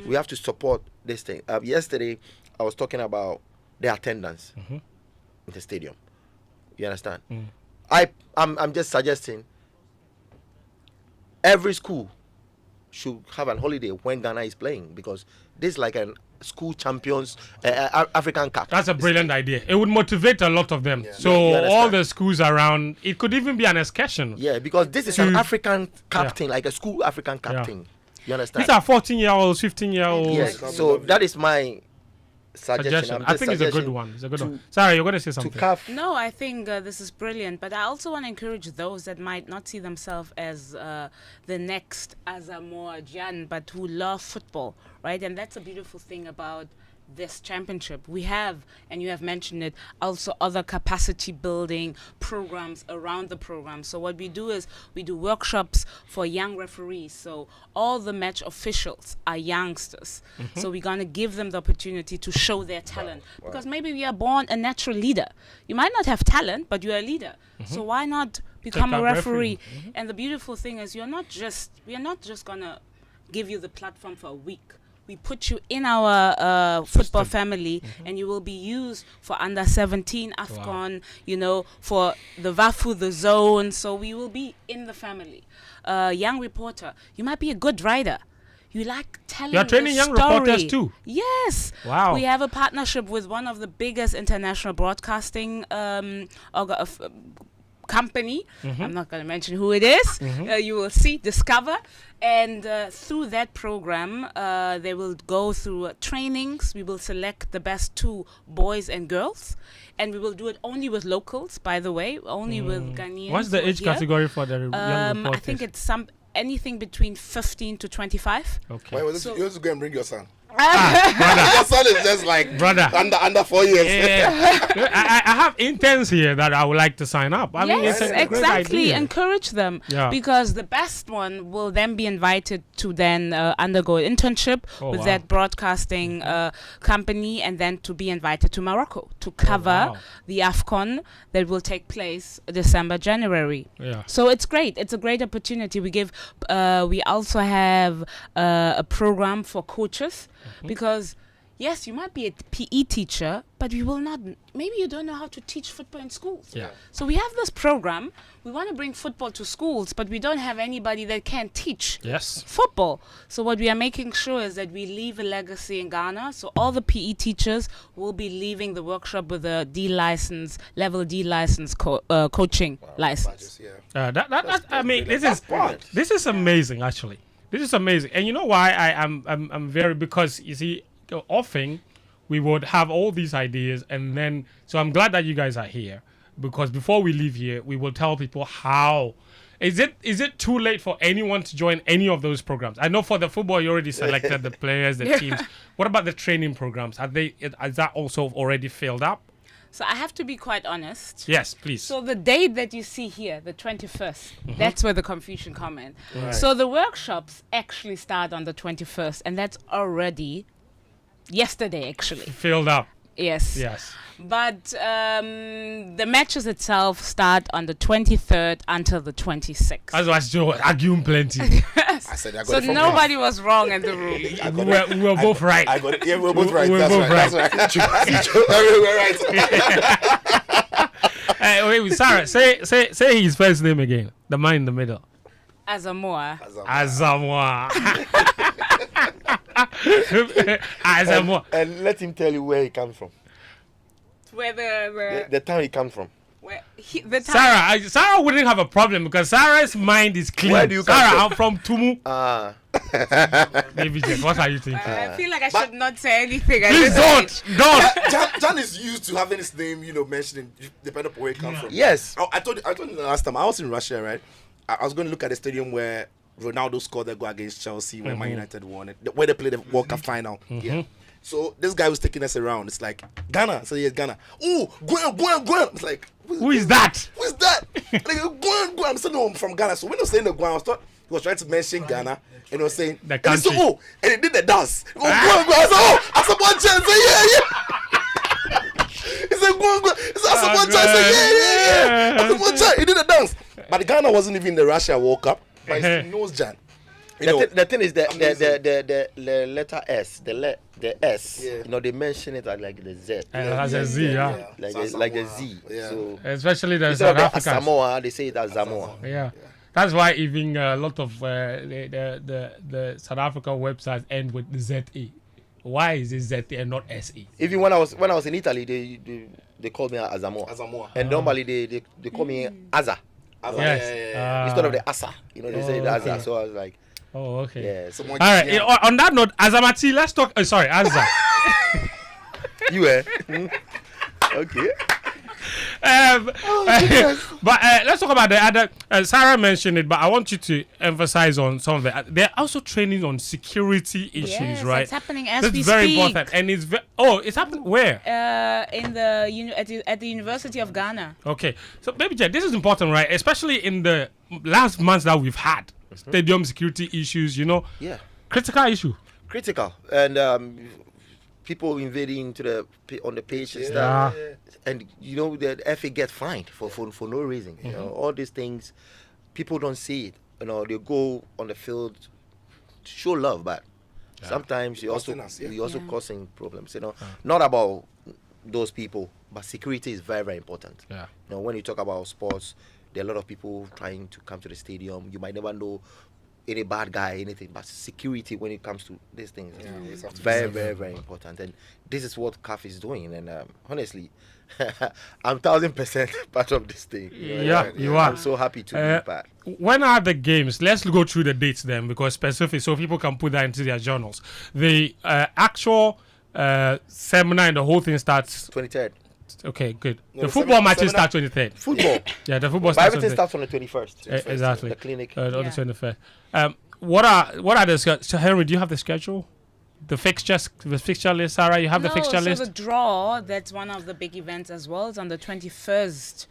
We have to support this thing. Yesterday, I was talking about the attendance in the stadium. You understand? I'm just suggesting every school should have a holiday when Ghana is playing, because this is like a school champions African Cup. That's a brilliant idea. It would motivate a lot of them. So all the schools around, it could even be an excursion. Yeah, because this is an African Cup thing, like a school African Cup thing. You understand? These are 14-year-olds, 15-year-olds. Yes. So that is my suggestion. I think it's a good one. Sorry, you're going to say something. No, I think this is brilliant, but I also want to encourage those that might not see themselves as the next Asamoah Gyan, but who love football, right? And that's a beautiful thing about this championship. We have, and you have mentioned it, also other capacity building programs around the program. So what we do is we do workshops for young referees. So all the match officials are youngsters. So we're going to give them the opportunity to show their talent. Because maybe we are born a natural leader. You might not have talent, but you're a leader. So why not become a referee? And the beautiful thing is we are not just going to give you the platform for a week. We put you in our football family, and you will be used for under 17 AFCON, for the VAFU, the zone. So we will be in the family. Young reporter, you might be a good writer. You like telling You're training young reporters too? Yes. Wow. We have a partnership with one of the biggest international broadcasting company. I'm not going to mention who it is. You will see, discover. And through that program, they will go through trainings. We will select the best 2 boys and girls. And we will do it only with locals, by the way, only with Ghanaians. What's the age category for the young reporters? I think it's anything between 15 to 25. Okay. Why was you also go and bring your son? Brother. Your son is just like under 4 years. I have interns here that I would like to sign up. I mean, it's a great exactly. idea. Encourage them because the best one will then be invited to then undergo an internship with that broadcasting company, and then to be invited to Morocco to cover the AFCON that will take place December, January. Yeah. So it's great. It's a great opportunity. We give. We also have a program for coaches. Because yes, you might be a PE teacher, but you will not. Maybe you don't know how to teach football in schools. Yeah. So we have this program. We want to bring football to schools, but we don't have anybody that can teach football. So what we are making sure is that we leave a legacy in Ghana. So all the PE teachers will be leaving the workshop with a level D license coaching license. I mean, this is amazing, actually. This is amazing. And you know why I'm very, because you see, often we would have all these ideas, and then, so I'm glad that you guys are here, because before we leave here, we will tell people how. Is it too late for anyone to join any of those programs? I know for the football, you already selected the players, the teams. What about the training programs? Is that also already filled up? So I have to be quite honest. Yes, please. So the date that you see here, the 21st, that's where the confusion comes in. Right. So the workshops actually start on the 21st, and that's already yesterday, actually. Filled up. Yes. But the matches itself start on the 23rd until the 26th. As was Joe arguing plenty. I said I got so it from nobody was wrong in the room. We were both right. I got it. Yeah, we were both right. We were both right. That's right. Wait, Sarah, say his first name again. The man in the middle. Asamoah. Asamoah. And let him tell you where he comes from. Where the town he comes from. Sarah wouldn't have a problem because Sarah's mind is clean. Where do you Sarah, come I'm from Tumu. Maybe just what are you thinking? I feel like I should not say anything. Please don't. Jan is used to having his name, mentioning depending on where he comes from. Yes. I told you the last time I was in Russia, right? I was going to look at the stadium where Ronaldo scored the goal against Chelsea when Man United won it, where they played the World Cup final. Yeah. So this guy was taking us around. It's like Ghana. So yes, Ghana. Oh, Gwen. It's like who is that? Who is that? Like Gwen. I said no, I'm from Ghana. So when I was saying the Gwen, he was trying to mention Ghana, and he was saying the country. And he did the dance. Gwen. I said I said one chance. Yeah. He said Gwen. He said I said one chance. Yeah. I said one chance. He did the dance. But Ghana wasn't even in the Russia World Cup. But he knows Jan. The thing is the letter S, the S. Yeah. They mention it like the Z. As a Z, like the Z. Yeah. So especially the South Africans. Samoa, they say it as Samoa. Yeah. That's why even a lot of the South African websites end with the ZE. Why is it ZE and not SE? Even when I was in Italy, they called me Asamoah. And normally they call me Aza. Yes. Instead of the Asa, they say the Aza. So I was like, oh, okay. Yeah. All right. On that note, Azamati, let's talk. Sorry, Azza. You okay. But let's talk about the other. Sarah mentioned it, but I want you to emphasize on some of it. They're also training on security issues, right? It's happening as That's we very speak. important, and it's it's happening where? In at the University of Ghana. Okay, so baby Jet, this is important, right? Especially in the last months that we've had stadium security issues. Yeah, critical issue. Critical, and people invading on the pitch and stuff. And the FA get fined for no reason. All these things, people don't see it. They go on the field to show love, but sometimes you also causing problems. Not about those people, but security is very, very important. Yeah. When you talk about sports, there are a lot of people trying to come to the stadium. You might never know any bad guy, anything, but security when it comes to these things is very, very, very important. And this is what CAF is doing. And honestly, I'm 1000% part of this thing. Yeah, you are. I'm so happy to be part. When are the games? Let's go through the dates then, because specific, so people can put that into their journals. The actual seminar and the whole thing starts 23rd. Okay, good. No, The football matches seminar- start 23rd. Football. Yeah, the football But starts. everything 23rd. starts on the 21st. Exactly. The clinic. On the Yeah. 21st. What are the so Henry? Do you have the schedule? The fixture list, Sarah. You have the fixture so list the draw, that's one of the big events as well. It's on the 21st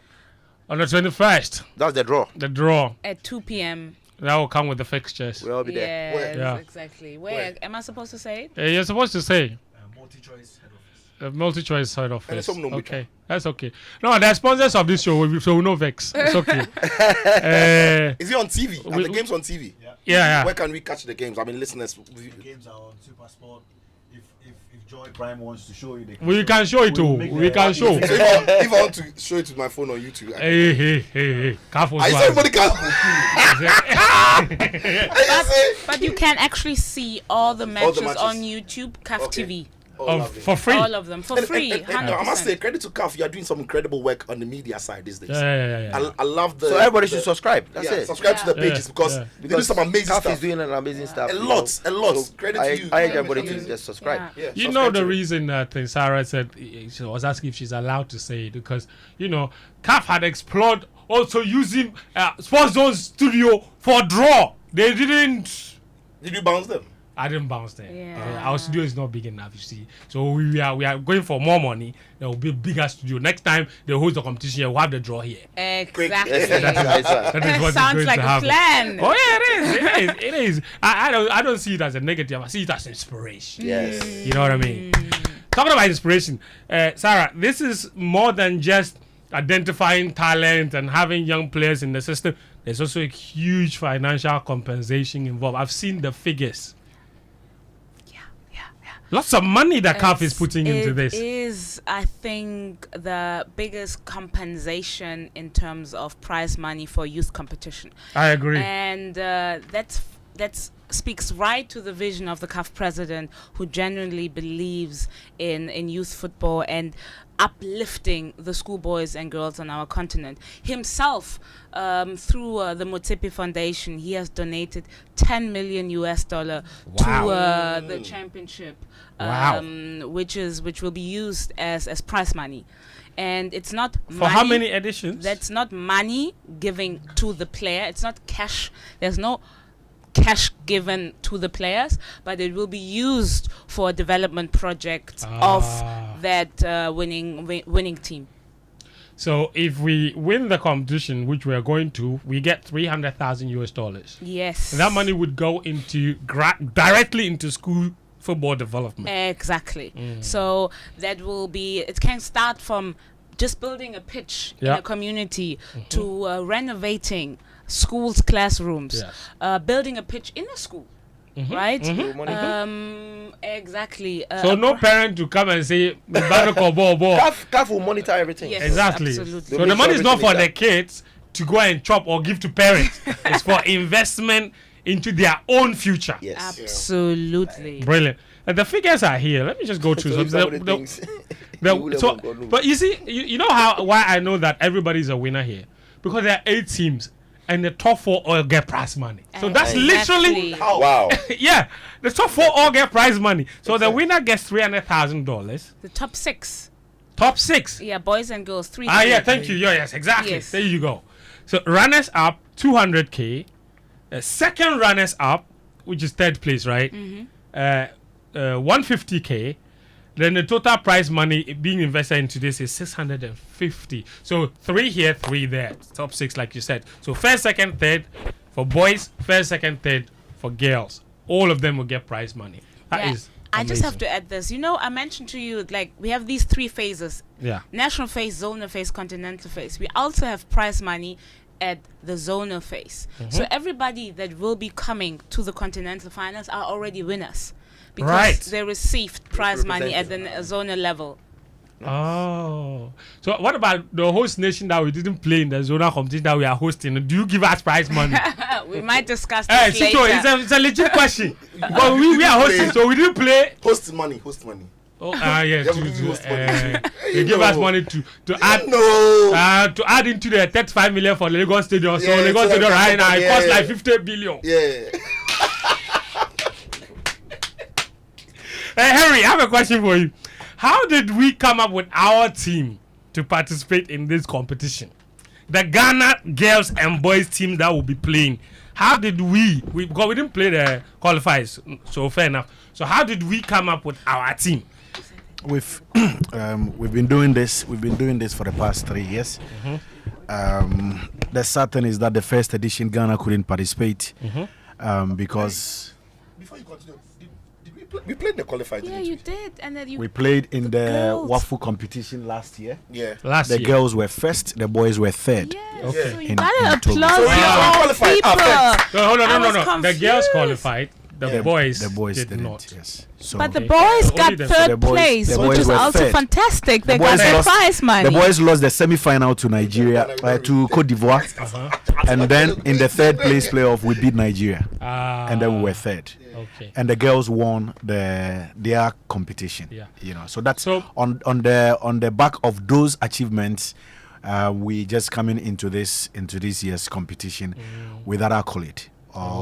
on the 21st. That's the draw. The draw at 2 p.m. that will come with the fixtures. We'll all be there. Yes, Where? Yeah. exactly. Where am I supposed to say it? You're supposed to say Multi-choice head office. multi-choice side And office. some no Okay, that's okay. No, they're sponsors of this show, so no vex. It's okay. Is it on TV? Are the games on TV? Yeah. Where can we catch the games? I mean, listeners. The games are on Supersport. If Joy Prime wants to show you, they We can show it too. We'll make We the- can show. So if I want to show it with my phone on YouTube, Hey. Careful. I said everybody can. But you can actually see all the matches, matches. on YouTube, CAF Okay. TV. For free. All of them for free. And I must say, 100%. credit to CAF, you are doing some incredible work on the media side these days. Yeah. I love the. So everybody should subscribe. That's it. Subscribe to the pages because Yeah. they do some amazing CAF stuff. is doing an amazing stuff. A you lot. So Credit I to you. urge everybody to just subscribe. Yeah. You know the reason that Sarah said, she was asking if she's allowed to say it, because CAF had explored also using Sports Zone Studio for draw. They didn't. Did you bounce them? I didn't bounce there. Yeah. Our studio is not big enough, you see. So we are going for more money. There will be a bigger studio. Next time they host the competition here, we'll have the draw here. Exactly. That is what is Sounds going like to a happen. plan. Oh yeah, it is. I don't see it as a negative. I see it as inspiration. Yes. You know what I mean? Talking about inspiration, Sarah, this is more than just identifying talent and having young players in the system. There's also a huge financial compensation involved. I've seen the figures. Lots of money that CAF is putting into this. It is, I think, the biggest compensation in terms of prize money for youth competition. I agree. And that speaks right to the vision of the CAF president, who genuinely believes in youth football and uplifting the schoolboys and girls on our continent. Himself, through the Motsepe Foundation, he has donated $10 million to the championship, which will be used as prize money. And it's not For how many editions? That's not money giving to the player. It's not cash. There's no cash given to the players, but it will be used for a development project of that winning team. So if we win the competition, which we are going to, we get $300,000. Yes. And that money would go into directly into school football development. Exactly. So that will be. It can start from just building a pitch in a community to renovating schools' classrooms, building a pitch in a school. Right? Exactly. So no parent to come and say, CAF will monitor everything. Yes, exactly. absolutely. So the money is not for the kids to go and chop or give to parents. It's for investment into their own future. Yes. Absolutely. Brilliant. And the figures are here. Let me just go through some. But you see, you know why I know that everybody's a winner here? Because there are 8 teams. And the top 4 all get prize money. So that's literally Wow. yeah. The top 4 all get prize money. So the winner gets $300,000. The top 6. Top 6. Yeah, boys and girls. 3. Yeah. Thank you. Yes, exactly. Yes. There you go. So runners up 200K. Second runners up, which is third place, right? 150K. Then the total prize money being invested into this is 650. So 3 here, 3 there. Top 6, like you said. So first, second, third for boys. First, second, third for girls. All of them will get prize money. That is I just have amazing. to add this. I mentioned to you, like, we have these 3 phases. Yeah. National phase, zonal phase, continental phase. We also have prize money at the zonal phase. So everybody that will be coming to the continental finals are already winners. Because they received prize money at the zonal level. Oh. So what about the host nation that we didn't play in the zonal competition that we are hosting? Do you give us prize money? We might discuss this Chito, later. it's a legit question. But we are hosting, so we didn't play. Host money. Oh, yeah. They will give you most money. They give us money to add to add into the 35 million for Lagos Stadium. So Yeah, Lagos so Stadium right now it costs yeah. like 50 billion. Yeah. Hey Harry, I have a question for you. How did we come up with our team to participate in this competition? The Ghana girls and boys team that will be playing. How did we because we didn't play the qualifiers, so fair enough. So how did we come up with our team? We've been doing this. We've been doing this for the past 3 years. The sad thing is that the first edition Ghana couldn't participate because Before you continue, we played the qualified. Yeah, you did, and then you. we played in the girls. Waffle competition last year. Yeah. Last The year. girls were first, the boys were third. Yes, Okay. so you In- gotta in Togo. applaud So we your qualified. people. No, hold on, I no. was The girls confused. qualified. The boys did did not. not. Yes. So But the Okay. boys Only got the- third the boys- place, the which boys is were also third. fantastic. They The got boys their lost- prize money. the boys lost the semi-final to Nigeria, to Cote d'Ivoire, and then in the third place playoff we beat Nigeria, and then we were third. Okay. And the girls won their competition. Yeah. You know, so that's So- on the back of those achievements, we just coming into this year's competition with that accolade.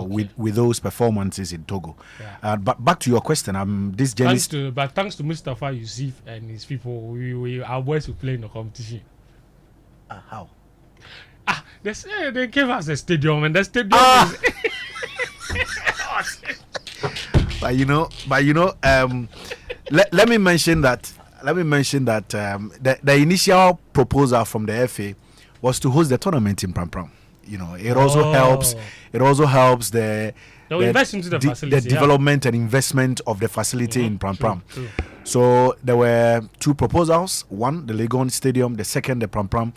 With those performances in Togo. Yeah. But back to your question, this journey. Thanks to Mustafa Yusuf and his people, our boys will play in the competition. How? They gave us a stadium, and the stadium is Let me mention that. The initial proposal from the FA was to host the tournament in Pram Pram. You know, it also helps. It also helps the invest into the facility, the development and investment of the facility in Pram Pram. True. So there were two proposals: one, the Legon Stadium; the second, the Pram Pram.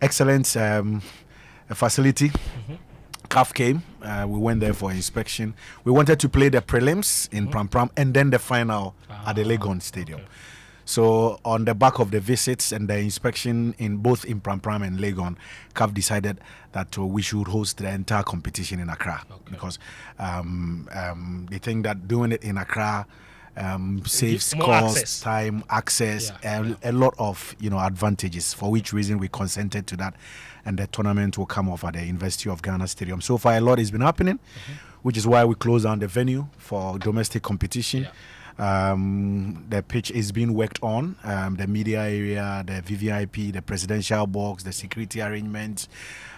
Excellent facility. CAF came. We went there for inspection. We wanted to play the prelims in Pram Pram and then the final at the Legon Stadium. Okay. So on the back of the visits and the inspection in both in Pram Pram and Legon, CAF decided that we should host the entire competition in Accra because they think that doing it in Accra saves more cost, access. time, access, Yeah. a lot of advantages. For which reason we consented to that, and the tournament will come off at the University of Ghana Stadium. So far, a lot has been happening, which is why we closed down the venue for domestic competition. Yeah. The pitch is being worked on, the media area, the VVIP, the presidential box, the security arrangements,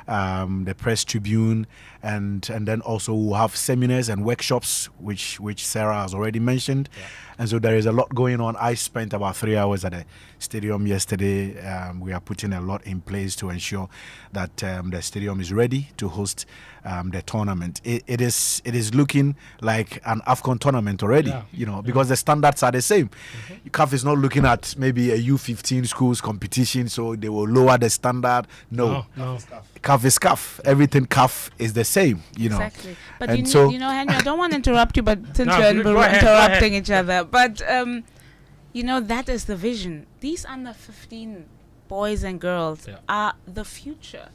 the press tribune, and then also we'll have seminars and workshops, which Sarah has already mentioned. Yeah. And so there is a lot going on. I spent about 3 hours at the stadium yesterday. We are putting a lot in place to ensure that the stadium is ready to host the tournament. It is looking like an AFCON tournament already, because the standards are the same. CAF is not looking at maybe a U15 schools competition, so they will lower the standard. No. CAF is CAF. Everything CAF is the same, Exactly. But And Henry, I don't want to interrupt you, but since No, we're go ahead, interrupting each other, but that is the vision. These under 15 boys and girls are the future.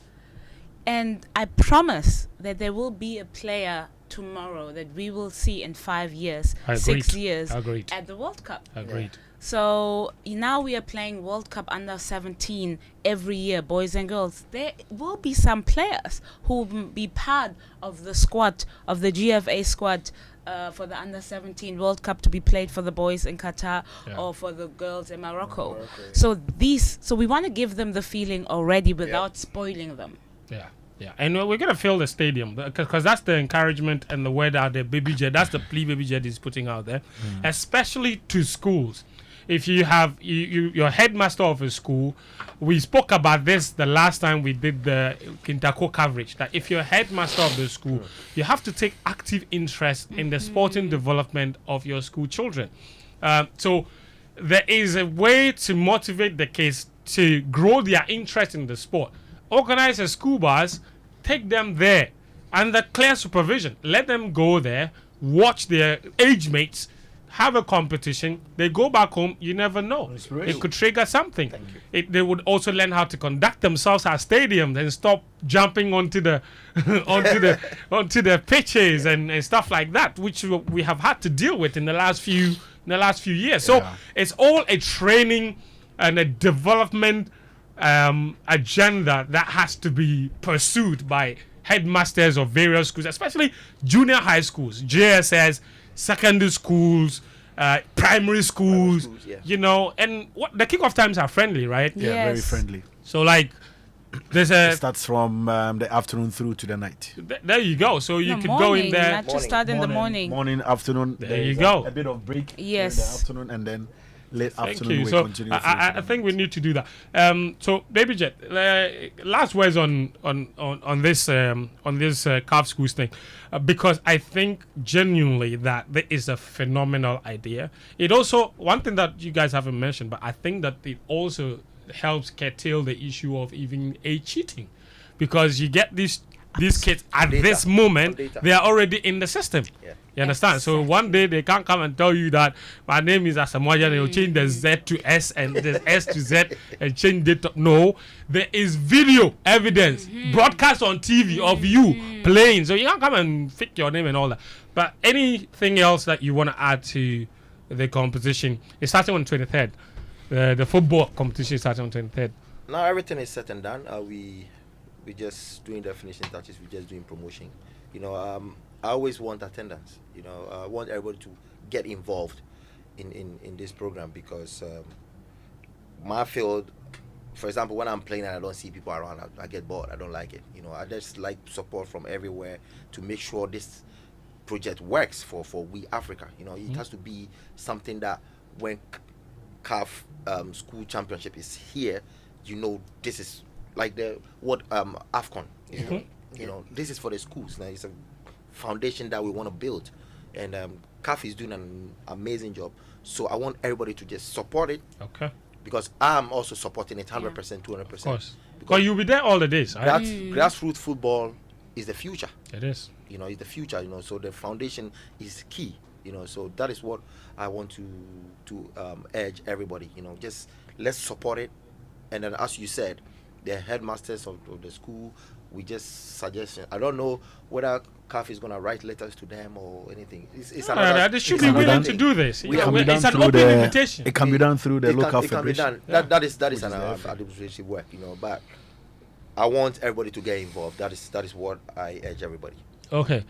And I promise that there will be a player tomorrow that we will see in 5 years, 6 years Agreed. at the World Cup. Agreed. So now we are playing World Cup under 17 every year, boys and girls. There will be some players who will be part of the squad, of the GFA squad, for the under 17 World Cup to be played for the boys in Qatar or for the girls in Morocco. So we want to give them the feeling already without spoiling them. Yeah, and we're gonna fill the stadium because that's the encouragement and the word out there. Baby Jet, that's the plea Baby Jet is putting out there, especially to schools. If you have your headmaster of a school, we spoke about this the last time we did the Kintako coverage. That if you're headmaster of the school, you have to take active interest in the sporting development of your school children. So there is a way to motivate the kids to grow their interest in the sport. Organize a school bus, take them there under clear supervision. Let them go there, watch their age mates have a competition, they go back home, you never know. It could trigger something. They would also learn how to conduct themselves at stadiums and stop jumping onto the onto the pitches and stuff like that, which we have had to deal with in the last few years. So it's all a training and a development agenda that has to be pursued by headmasters of various schools, especially junior high schools, JSS, secondary schools, primary schools, you know, and the kickoff times are friendly, right? Yeah, very friendly. So like there's it starts from the afternoon through to the night. There you go. So you could go in there. Not to start in the morning. Morning, afternoon. There you go. A bit of break. Yes. In the afternoon and then late Thank afternoon. you. We So continue. I think we need to do that. So Baby Jet, last words on this CAF Schools thing, because I think genuinely that there is a phenomenal idea. It also, one thing that you guys haven't mentioned, but I think that it also helps curtail the issue of even cheating, because you get these kids at this moment, they are already in the system. You understand? So one day they can't come and tell you that my name is Asamoah, and they'll change the Z to S and the S to Z and change it. No, there is video evidence broadcast on TV of you playing. So you can't come and fake your name and all that. But anything else that you want to add to the competition? It's starting on 23rd. The football competition is starting on 23rd. Now everything is set and done. We just doing the finishing touches. We just doing promotion. You know, I always want attendance. You know, I want everybody to get involved in this program, because my field, for example, when I'm playing and I don't see people around, I get bored. I don't like it. You know, I just like support from everywhere to make sure this project works for we Africa. You know, it has to be something that when CAF school championship is here, you know, this is like AFCON. You know, this is for the schools. Now it's a foundation that we want to build, and CAF is doing an amazing job. So I want everybody to just support it. Okay. Because I'm also supporting it 100%, 200%. Of course. Because you'll be there all the days. Right? Grassroots football is the future. It is. You know, it's the future. You know, so the foundation is key. You know, so that is what I want to urge everybody. You know, just let's support it, and then as you said, the headmasters of the school, we just suggest. I don't know whether CAF is gonna write letters to them or anything. They should be willing to do this. It's an open invitation. It can be done through the local federation. That is an administrative work, you know. But I want everybody to get involved. That is what I urge everybody. Okay,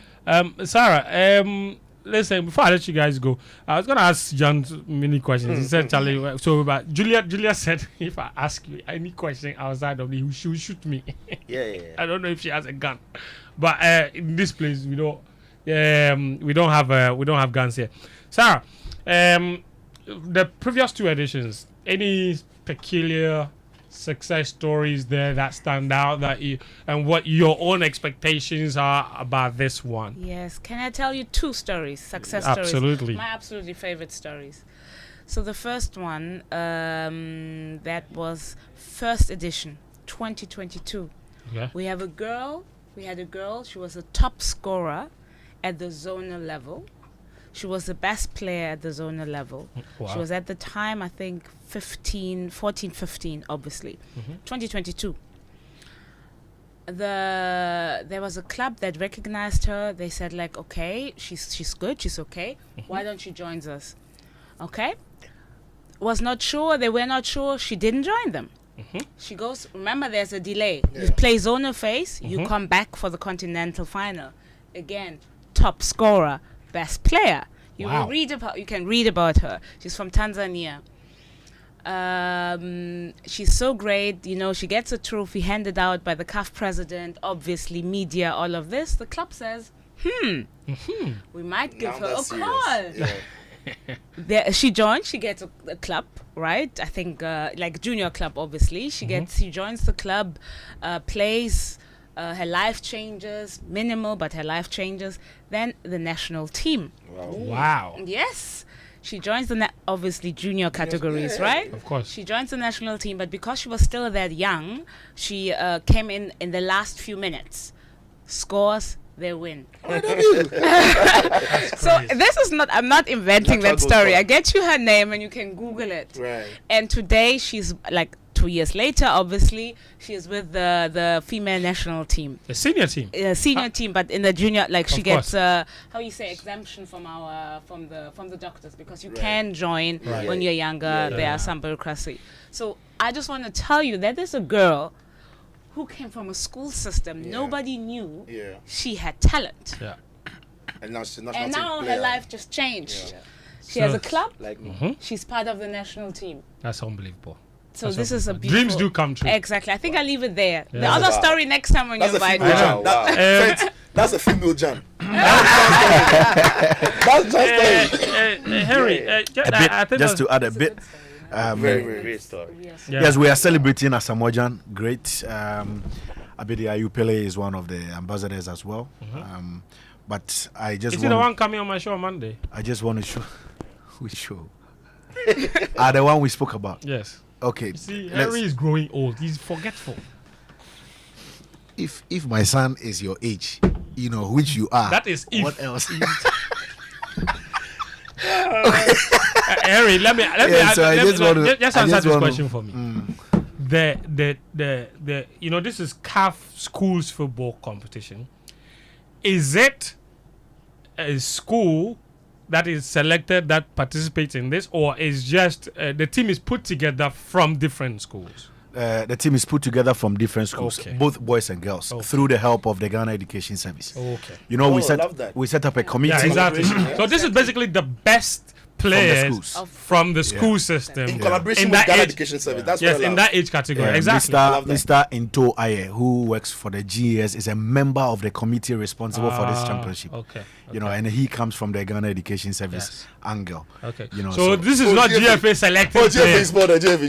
Sarah. Listen, before I let you guys go, I was gonna ask John many questions. He said, "Charlie." So, but Julia said, if I ask you any question outside of the, she will shoot me. Yeah. I don't know if she has a gun, but in this place we don't have guns here. Sarah, the previous two editions, any peculiar success stories there that stand out and what your own expectations are about this one? Yes. Can I tell you two stories, success Absolutely. stories? My absolutely favorite stories. So the first one, that was first edition, 2022. Yeah. We had a girl, she was a top scorer at the zonal level. She was the best player at the zonal level. Wow. She was at the time, I think, 15, obviously. 2022. There was a club that recognized her. They said, like, okay, she's good, she's okay. Why don't she join us? Okay. Was not sure, they were not sure. She didn't join them. She goes, remember, there's a delay. You play zonal phase, you come back for the continental final. Again, top scorer, best player. You can read about her. She's from Tanzania. She's so great. You know, she gets a trophy handed out by the CAF president, obviously media, all of this. The club says, we might give her a call. She joins, she gets a club, right? I think like junior club, obviously. She joins the club, plays. Her life changes, minimal, but her life changes. Then the national team. Wow. Yes. She joins the obviously junior categories, right? Of course. She joins the national team, but because she was still that young, she came in the last few minutes. Scores they win. All right, W. So this is not, I'm not inventing that story. I get you her name and you can Google it. Right. And today she's like 2 years later, obviously, she is with the female national team. The senior team. Senior team, but in the junior, like she Of gets course. how you say exemption from our from the doctors, because you Right. can join Right. when you're younger. Yeah. There are some bureaucracy. So I just want to tell you that there's a girl who came from a school system Yeah. nobody knew Yeah. she had talent, Yeah. And now she's not. and now her life just changed. Yeah. She has a So- club. Like me. Mhm. She's part of the national team. That's unbelievable. So That's this is a unbelievable. beautiful. Dreams do come true. Exactly. I think I'll leave it there. The Yeah. other Wow. story next time when you That's a invite female me. jam. Wow. Friends, that's a female jam. That's just Harry, A bit, I think just that- to add a bit. very, very. Great story. Yes. yeah. Yes, we are celebrating Asamoah. Great. Abedi Ayupele is one of the ambassadors as well. But I just Is he the want one coming on my show on Monday? I just want to show which show. The one we spoke about. Yes. Okay. See, let's- Harry is growing old. He's forgetful. if my son is your age, you know, which you are. That is if. What else? Harry, let me Yeah, so I just want to- just I answer just this want to- question for me. The you know, this is CAF Schools football competition. Is it a school that is selected that participates in this, or is just the team is put together from different schools? The team is put together from different schools, Okay. both boys and girls, Okay. through the help of the Ghana Education Service. Okay. You know, Oh, I love that. we set up a committee. Yeah, exactly. Collaboration, So this is basically the best players schools. from the school system In collaboration in with that Ghana age. Education Service. That's Yes, what I in love. that age category. Yeah, Exactly. love that. Mr. Into Aye, who works for the GES, is a member of the committee responsible for this Ah, championship. Okay. You know, and he comes from the Ghana Education Service Yes. angle. Okay. You know, so this is Oh, not GFA. GFA selected. Oh, GFA players. is more than GFA.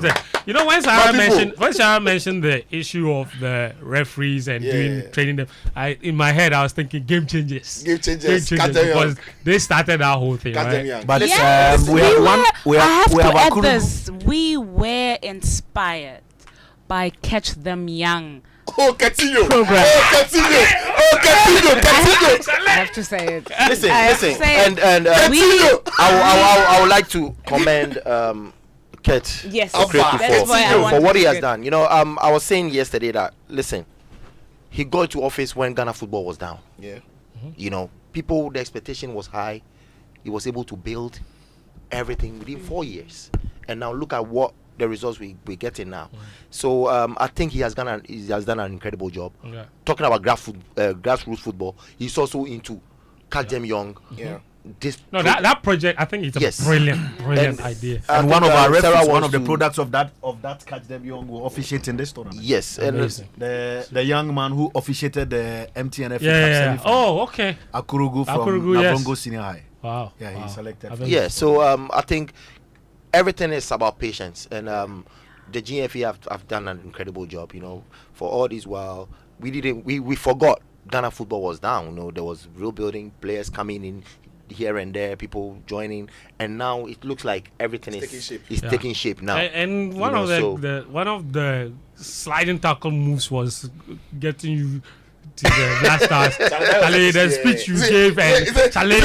Yeah, you know, when Sarah people. mentioned the issue of the referees and Yeah. doing training them, in my head I was thinking game changers. Game changers. Captain because Young. they started that whole thing, Captain right? Young. But Yes, we have one. We I have have we to have add Akurugu. this. We were inspired by Catch Them Young. Oh, Coutinho. Program. Oh, Coutinho. Oh, Coutinho. I have to say it. Listen, I have to listen, say it. and We- I would like to commend Kurt Yes, Alpha. that's why I for wanted what he to has get- done. You know, I was saying yesterday that listen, he got to office when Ghana football was down. Yeah. You know, people, the expectation was high. He was able to build everything within 4 years, and now look at what the results we're getting now. So I think he has done an incredible job. Yeah. Talking about grassroots football, he's also into catch them young. Yeah. This No, that project, I think it's a Yes. brilliant And- idea. I And think, one of our Sarah referees, one wants of the to- products of that Catch Them Young will officiate in this tournament. Yes, and Amazing. The young man who officiated the MTNF Yeah, Cup yeah, yeah. semi-final. Oh, okay. Akurugu from Akurugu, yes. Nabongo Senior High. Wow. Yeah, wow. he's selected. I think- yeah. So I think everything is about patience, and the GFE have done an incredible job. You know, for all this while we forgot Ghana football was down. You know, there was real building, players coming in here and there, people joining, and now it looks like everything It's taking shape. is Yeah. taking shape now. And You one know, of so- one of the sliding tackle moves was getting you to the Black Stars. Charlie, the speech you gave, and Charlie.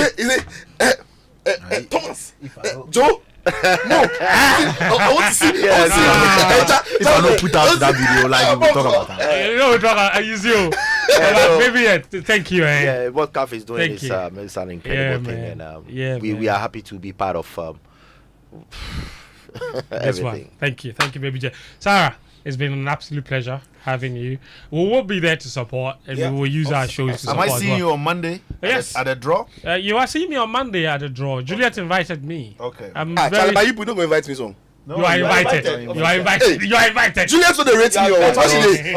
Thomas. Joe. No. I want to see. Yeah, I want to see. If I don't put out that video, like we will talk about that. You know, we talk about you. so- Maybe thank you. Yeah, what CAF is doing Thank is you. it's an incredible Yeah, thing, man. and Yeah, we man. are happy to be part of This one. everything. Thank you, Baby J. Sarah, it's been an absolute pleasure having you. We will be there to support, and Yeah. we will use our shows to Am support. I as seeing well. you on Monday? Yes. At the draw? You are seeing me on Monday at the draw. Juliet invited me. Okay. I'm Ah, very. Charlie, but you don't go invite me son. No, You are invited. You are invited. Hey. You are invited. Juliet so they rate me or what? What she dey?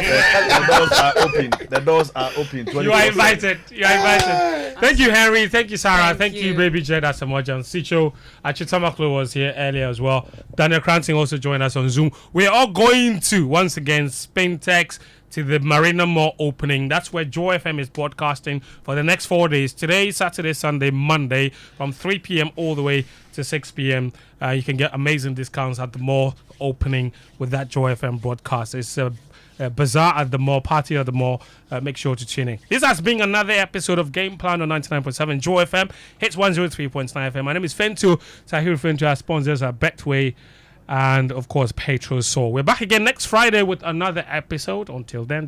The doors are open. The doors are open. You are invited. You are invited. Thank you, Henry. Thank you, Sarah. Thank you, you. Baby Jed Asamoah. Sicho Achitamaklo was here earlier as well. Daniel Cranting also joined us on Zoom. We are all going to, once again, Spain Tex to the Marina Mall opening. That's where Joy FM is broadcasting for the next 4 days. Today, Saturday, Sunday, Monday, from 3 p.m. all the way to 6 p.m. You can get amazing discounts at the mall opening with that Joy FM broadcast. It's bazaar at the mall, party at the mall. Make sure to tune in. This has been another episode of Game Plan on 99.7 Joy FM, hits 103.9 FM. My name is Fentu. Tahir Fentu. Our sponsors are Betway and, of course, Petrosol. We're back again next Friday with another episode. Until then,